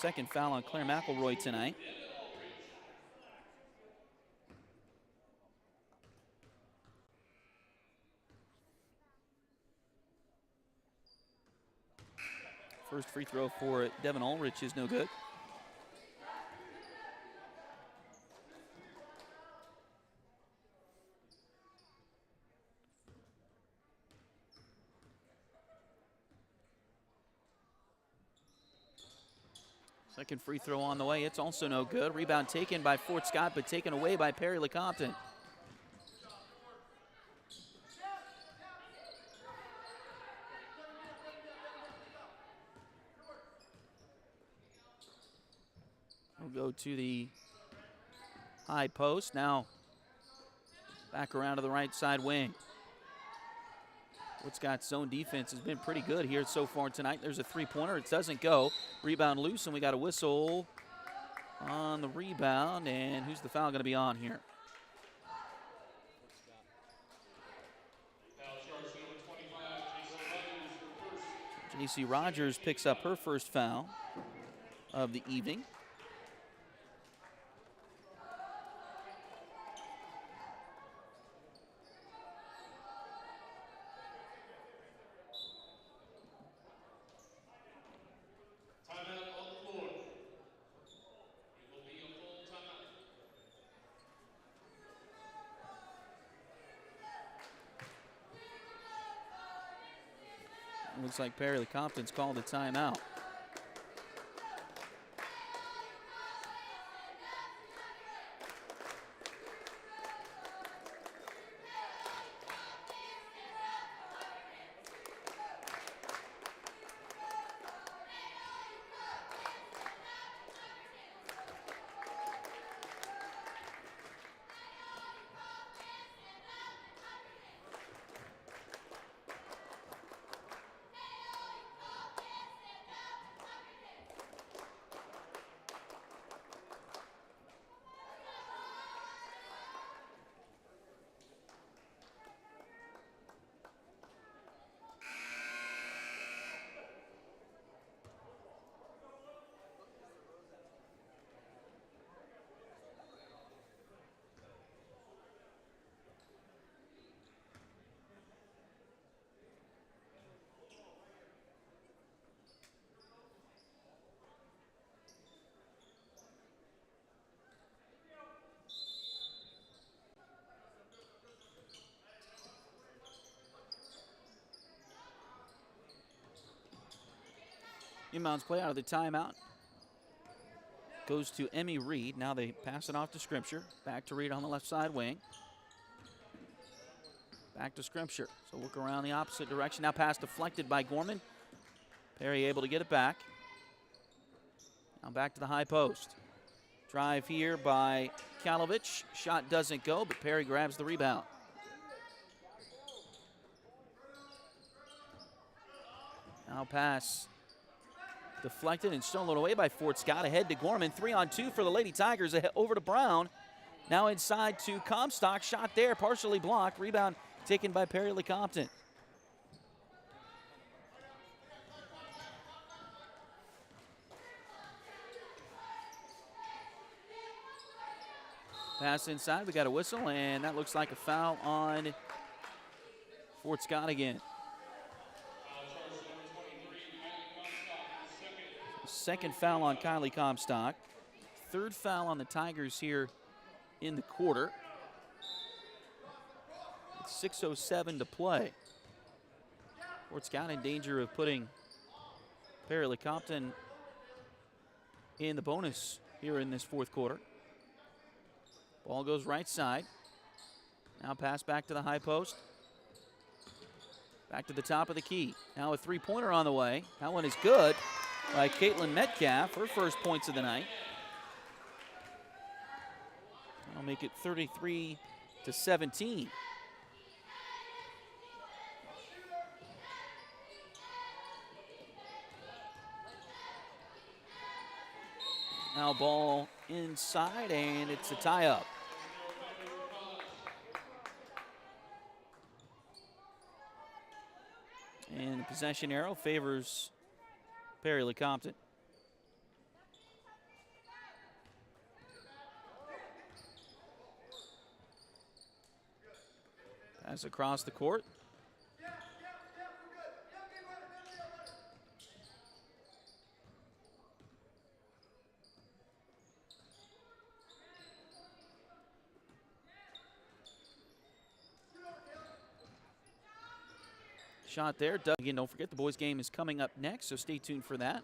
Second foul on Claire McElroy tonight. First free throw for Devin Ulrich is no good. Second free throw on the way. It's also no good. Rebound taken by Fort Scott, but taken away by Perry-Lecompton. We'll go to the high post. Now back around to the right side wing. Fort Scott's zone defense has been pretty good here so far tonight. There's a three-pointer. It doesn't go. Rebound loose, and we got a whistle on the rebound. And who's the foul going to be on here? J.C. Rogers picks up her first foul of the evening. Looks like Perry-Lecompton's called a timeout. Inbounds play out of the timeout. Goes to Emmy Reed. Now they pass it off to Scripture. Back to Reed on the left side wing. Back to Scripture. So look around the opposite direction. Now pass deflected by Gorman. Perry able to get it back. Now back to the high post. Drive here by Kalovich. Shot doesn't go, but Perry grabs the rebound. Now pass deflected and stolen away by Fort Scott. Ahead to Gorman. 3-on-2 for the Lady Tigers. Over to Brown. Now inside to Comstock. Shot there, partially blocked. Rebound taken by Perry-Lecompton. Pass inside. We got a whistle, and that looks like a foul on Fort Scott again. Second foul on Kylie Comstock. Third foul on the Tigers here in the quarter. With 6:07 to play. Fort Scott in danger of putting Perry-Lecompton in the bonus here in this fourth quarter. Ball goes right side. Now pass back to the high post. Back to the top of the key. Now a three-pointer on the way. That one is good by Caitlin Metcalf, her first points of the night. That'll make it 33-17. Now ball inside, and it's a tie-up. And the possession arrow favors Perry-Lecompton. Pass across the court. Shot there. Again, don't forget the boys' game is coming up next, so stay tuned for that.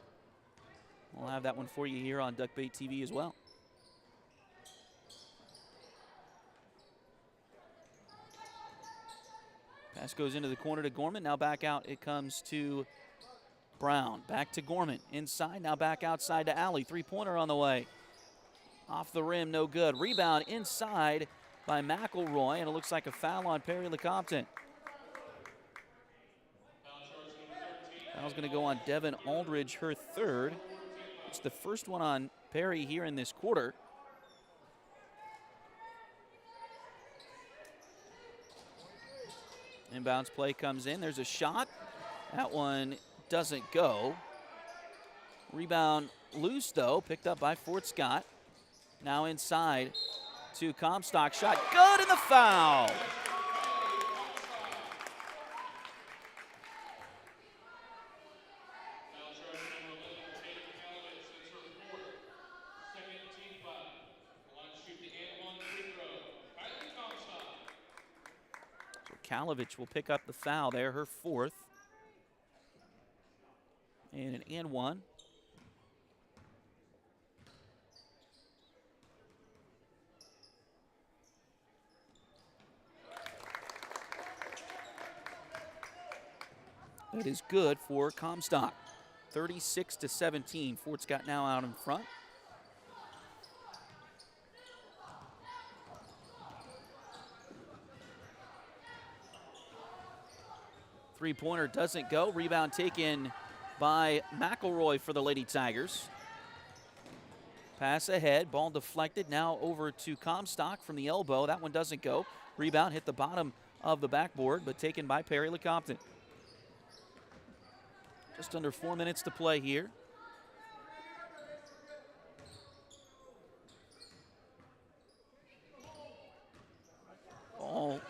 We'll have that one for you here on Duckbait TV as well. Pass goes into the corner to Gorman. Now back out. It comes to Brown. Back to Gorman. Inside. Now back outside to Alley. Three-pointer on the way. Off the rim. No good. Rebound inside by McElroy, and it looks like a foul on Perry-Lecompton. Foul's going to go on Devin Aldridge, her third. It's the first one on Perry here in this quarter. Inbounds play comes in. There's a shot. That one doesn't go. Rebound loose, though, picked up by Fort Scott. Now inside to Comstock. Shot good, and the foul. Kalovich will pick up the foul there, her fourth. And an and one. That is good for Comstock. 36-17. Fort Scott now out in front. Three-pointer doesn't go. Rebound taken by McElroy for the Lady Tigers. Pass ahead. Ball deflected. Now over to Comstock from the elbow. That one doesn't go. Rebound hit the bottom of the backboard, but taken by Perry-Lecompton. Just under 4 minutes to play here. Ball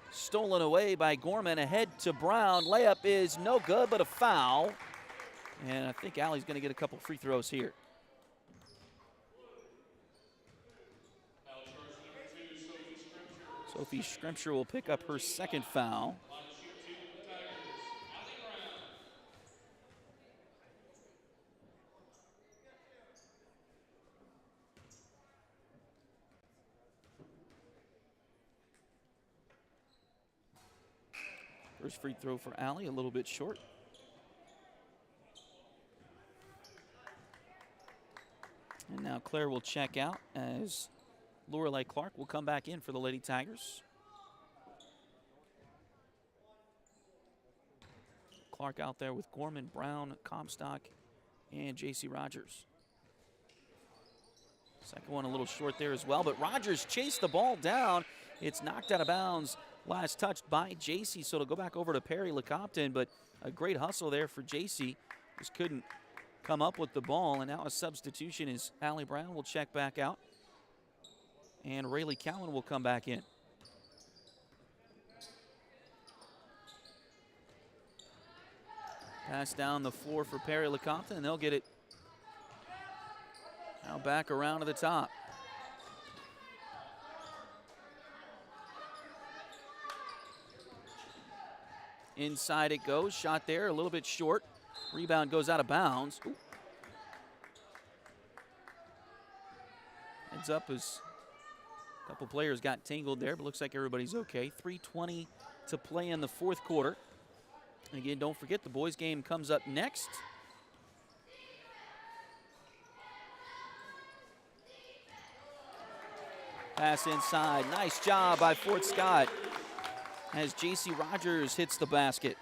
stolen away by Gorman. Ahead to Brown. Layup is no good, but a foul. And I think Allie's going to get a couple free throws here. Sophie Scrimsher will pick up her second foul. First free throw for Allie, a little bit short. And now Claire will check out as Lorelei Clark will come back in for the Lady Tigers. Clark out there with Gorman, Brown, Comstock, and J.C. Rogers. Second one a little short there as well, but Rogers chased the ball down. It's knocked out of bounds. Last touched by J.C., so it'll go back over to Perry-Lecompton, but a great hustle there for J.C. Just couldn't come up with the ball, and now a substitution is Allie Brown will check back out, and Rayleigh Cowan will come back in. Pass down the floor for Perry-Lecompton, and they'll get it now back around to the top. Inside it goes, shot there, a little bit short. Rebound goes out of bounds. Ooh. Heads up as a couple players got tangled there, but looks like everybody's okay. 3:20 to play in the fourth quarter. Again, don't forget the boys game comes up next. Pass inside. Nice job by Fort Scott as J.C. Rogers hits the basket.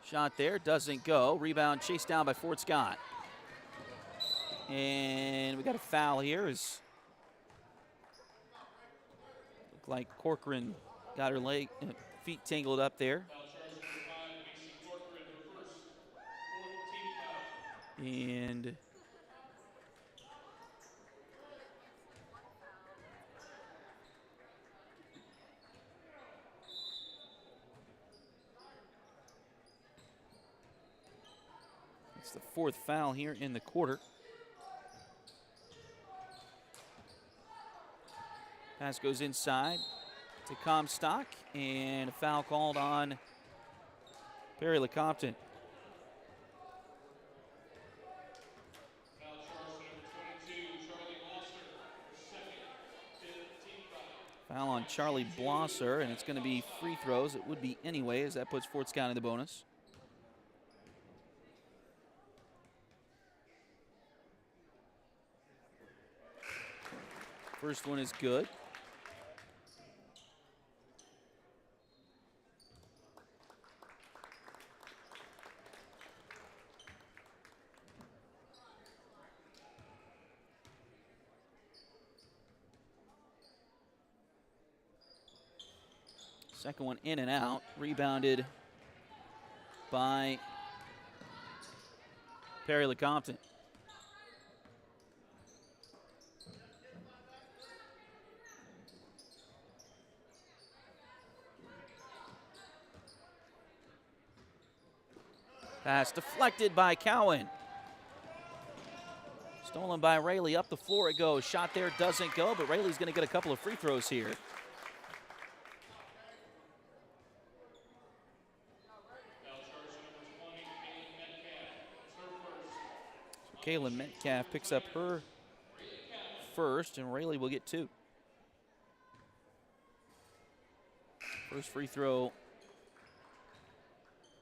Shot there, doesn't go. Rebound chased down by Fort Scott. And we got a foul here. Looked like Corcoran got her feet tangled up there. And it's the fourth foul here in the quarter. Pass goes inside to Comstock, and a foul called on Perry-Lecompton. Foul on Charlie Blosser, and it's going to be free throws. It would be anyway, as that puts Fort Scott in the bonus. First one is good. Second one in and out, rebounded by Perry-Lecompton. Pass deflected by Cowan. Stolen by Rayleigh, up the floor it goes. Shot there, doesn't go, but Rayleigh's gonna get a couple of free throws here. Kayla Metcalf picks up her first, and Rayleigh will get two. First free throw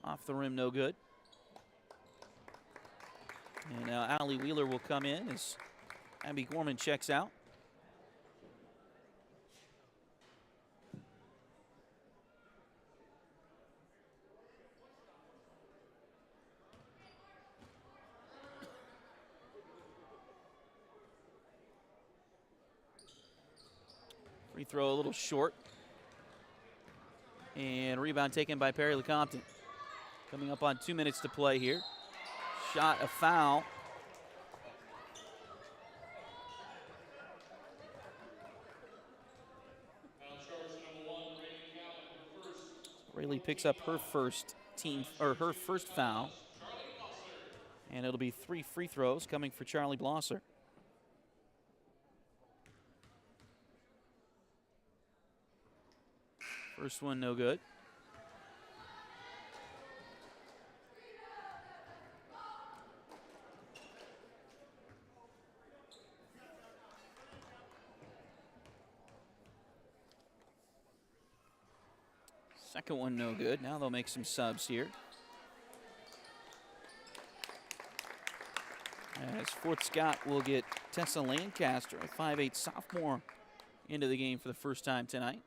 off the rim, no good. And now Allie Wheeler will come in as Abby Gorman checks out. Free throw a little short. And rebound taken by Perry-Lecompton. Coming up on 2 minutes to play here. Shot, a foul. Rayleigh picks up her first foul. And it'll be 3 free throws coming for Charlie Blosser. First one no good. Second one no good. Now they'll make some subs here. As as Fort Scott will get Tessa Lancaster, a 5'8" sophomore, into the game for the first time tonight.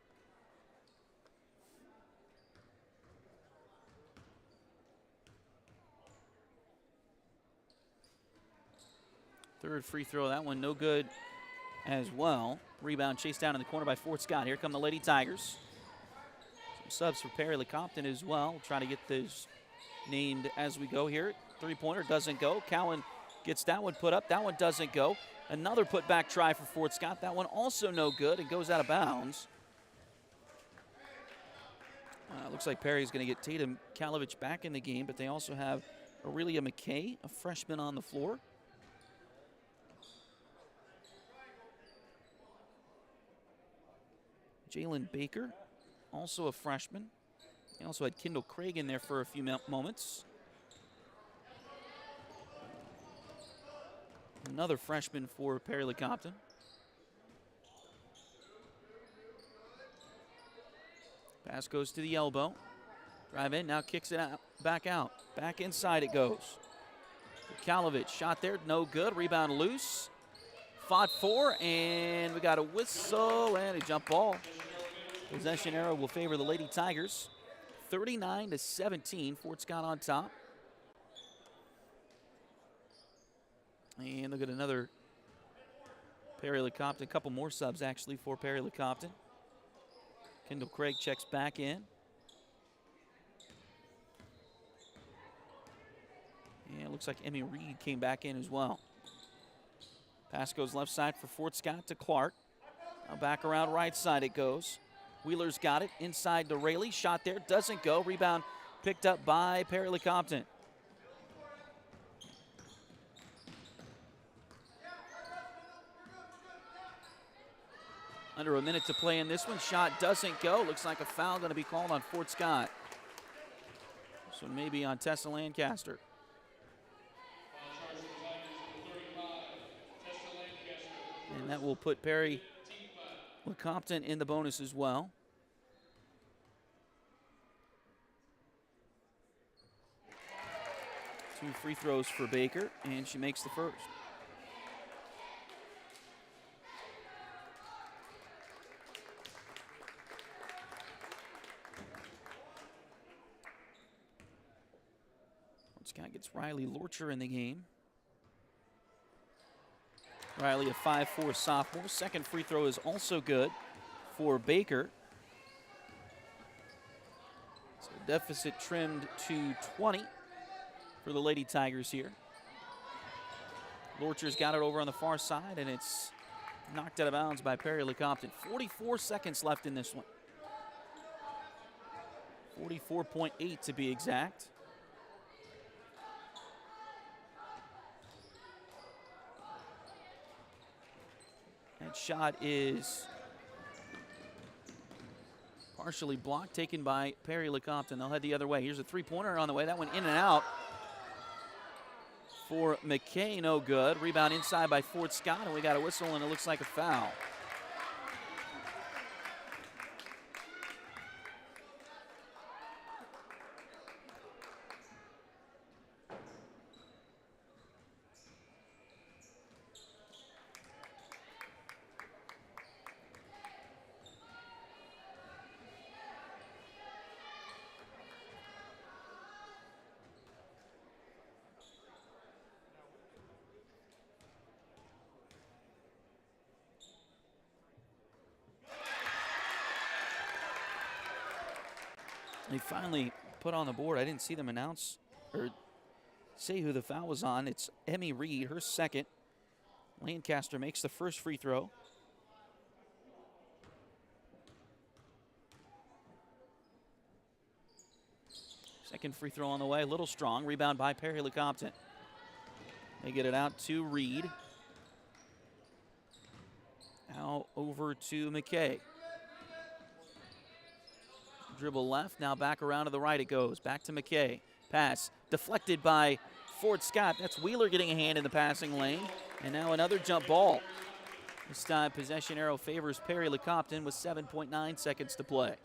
Third free throw, that one no good as well. Rebound chased down in the corner by Fort Scott. Here come the Lady Tigers. Some subs for Perry-Lecompton as well. We'll try to get those named as we go here. Three-pointer doesn't go. Cowan gets that one put up. That one doesn't go. Another put-back try for Fort Scott. That one also no good. It goes out of bounds. Looks like Perry's going to get Tatum Kalovich back in the game, but they also have Aurelia McKay, a freshman, on the floor. Jalen Baker, also a freshman. They also had Kendall Craig in there for a few moments. Another freshman for Perry-Lecompton. Pass goes to the elbow. Drive in, now kicks it out, back out. Back inside it goes. Kalovich, shot there, no good. Rebound loose. Fought for, and we got a whistle and a jump ball. Possession arrow will favor the Lady Tigers. 39-17, Fort Scott on top. And look at another Perry-Lecompton, a couple more subs actually for Perry-Lecompton. Kendall Craig checks back in. And it looks like Emmy Reed came back in as well. Pass goes left side for Fort Scott to Clark. Now back around right side it goes. Wheeler's got it inside to Rayleigh. Shot there, doesn't go. Rebound picked up by Perry-Lecompton. Under a minute to play in this one. Shot doesn't go. Looks like a foul going to be called on Fort Scott. So maybe on Tessa Lancaster. And that will put Perry-Lecompton in the bonus as well. Two free throws for Baker, and she makes the first. Scott gets Riley Lorcher in the game. Riley, a 5'4" sophomore. Second free throw is also good for Baker. So deficit trimmed to 20 for the Lady Tigers here. Lorcher's got it over on the far side, and it's knocked out of bounds by Perry-Lecompton. 44 seconds left in this one. 44.8 to be exact. That shot is partially blocked, taken by Perry-Lecompton. They'll head the other way. Here's a three-pointer on the way. That went in and out for McKay, no good. Rebound inside by Fort Scott, and we got a whistle, and it looks like a foul. They finally put on the board. I didn't see them announce or say who the foul was on. It's Emmy Reed, her second. Lancaster makes the first free throw. Second free throw on the way, a little strong. Rebound by Perry-Lecompton. They get it out to Reed. Now over to McKay. Dribble left, now back around to the right it goes. Back to McKay. Pass deflected by Fort Scott. That's Wheeler getting a hand in the passing lane. And now another jump ball. This time possession arrow favors Perry-Lecompton with 7.9 seconds to play.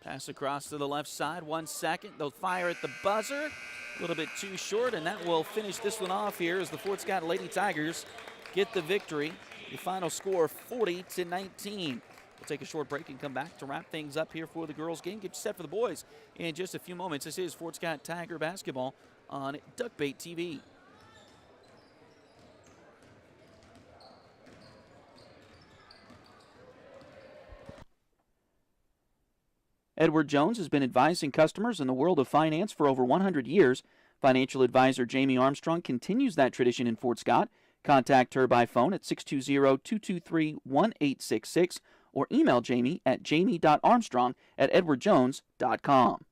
Pass across to the left side, 1 second. They'll fire at the buzzer. A little bit too short, and that will finish this one off here as the Fort Scott Lady Tigers get the victory. The final score 40-19. We'll take a short break and come back to wrap things up here for the girls' game. Get you set for the boys in just a few moments. This is Fort Scott Tiger basketball on Duckbait TV. Edward Jones has been advising customers in the world of finance for over 100 years. Financial advisor Jamie Armstrong continues that tradition in Fort Scott. Contact her by phone at 620-223-1866 or email Jamie at jamie.armstrong@edwardjones.com.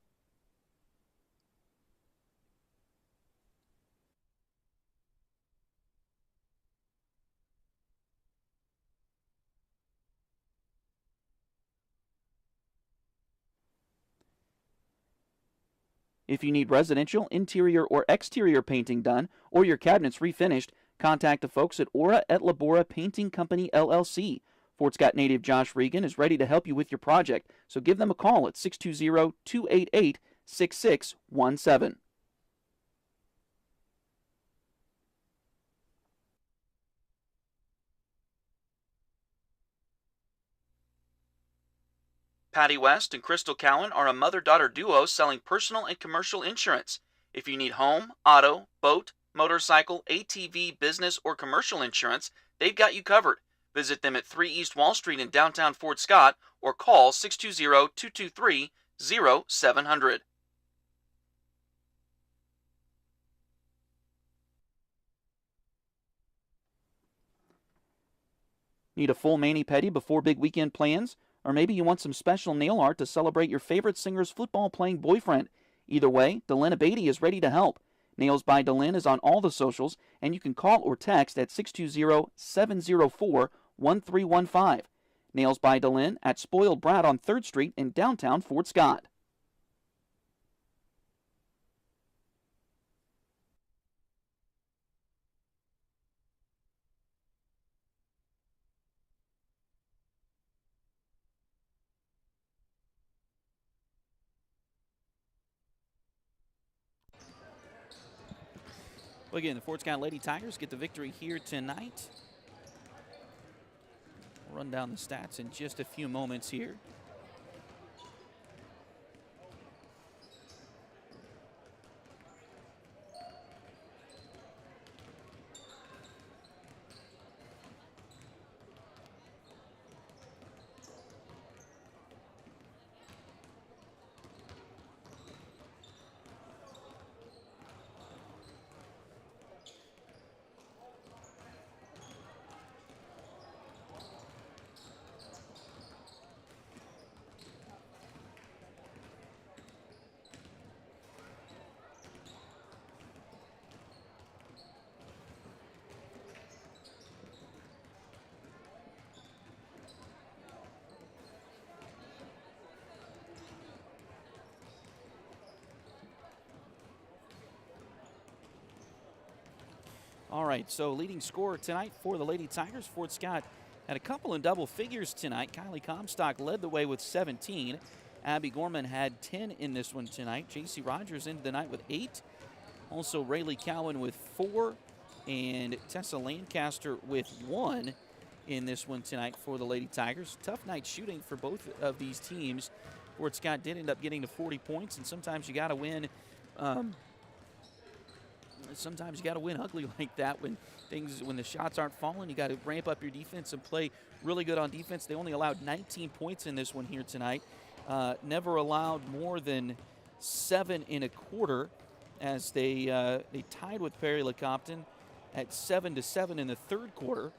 If you need residential, interior, or exterior painting done or your cabinets refinished, contact the folks at Aura et Labora Painting Company, LLC. Fort Scott native Josh Regan is ready to help you with your project, so give them a call at 620-288-6617. Patty West and Crystal Cowan are a mother-daughter duo selling personal and commercial insurance. If you need home, auto, boat, motorcycle, ATV, business, or commercial insurance, they've got you covered. Visit them at 3 East Wall Street in downtown Fort Scott or call 620-223-0700. Need a full mani-pedi before big weekend plans? Or maybe you want some special nail art to celebrate your favorite singer's football-playing boyfriend. Either way, Delyn Abatey is ready to help. Nails by Delyn is on all the socials, and you can call or text at 620-704-1315. Nails by Delyn at Spoiled Brat on 3rd Street in downtown Fort Scott. Well, again, the Fort Scott Lady Tigers get the victory here tonight. We'll run down the stats in just a few moments here. All right, so leading scorer tonight for the Lady Tigers, Fort Scott had a couple in double figures tonight. Kylie Comstock led the way with 17. Abby Gorman had 10 in this one tonight. J.C. Rogers ended the night with 8. Also Rayleigh Cowan with 4. And Tessa Lancaster with 1 in this one tonight for the Lady Tigers. Tough night shooting for both of these teams. Fort Scott did end up getting to 40 points, and sometimes you got to win. Sometimes you got to win ugly like that when the shots aren't falling. You got to ramp up your defense and play really good on defense. They only allowed 19 points in this one here tonight. Never allowed more than 7 1/4 as they tied with Perry-Lecompton at 7-7 in the third quarter.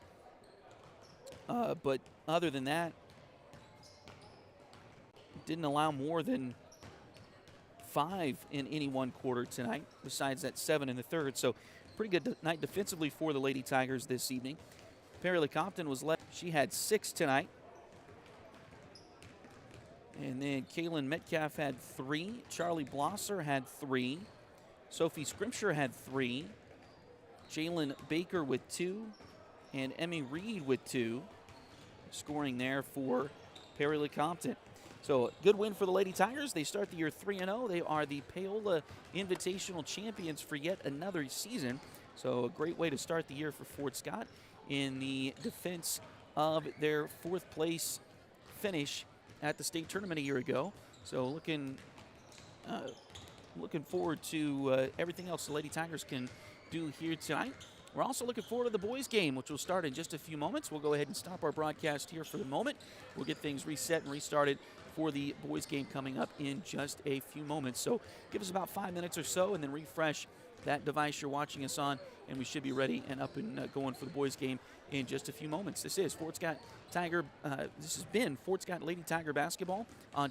But other than that, didn't allow more than 5 in any one quarter tonight, besides that 7 in the third. So pretty good night defensively for the Lady Tigers this evening. Perry-Lecompton was left. She had 6 tonight. And then Kaylin Metcalf had 3. Charlie Blosser had 3. Sophie Scrimshire had 3. Jalen Baker with 2. And Emmy Reed with 2. Scoring there for Perry-Lecompton. So good win for the Lady Tigers. They start the year 3-0. They are the Paola Invitational champions for yet another season. So a great way to start the year for Fort Scott in the defense of their 4th place finish at the state tournament a year ago. So looking forward to everything else the Lady Tigers can do here tonight. We're also looking forward to the boys' game, which will start in just a few moments. We'll go ahead and stop our broadcast here for the moment. We'll get things reset and restarted for the boys' game coming up in just a few moments. So give us about 5 minutes or so, and then refresh that device you're watching us on, and we should be ready and up and going for the boys' game in just a few moments. This has been Fort Scott Lady Tiger basketball on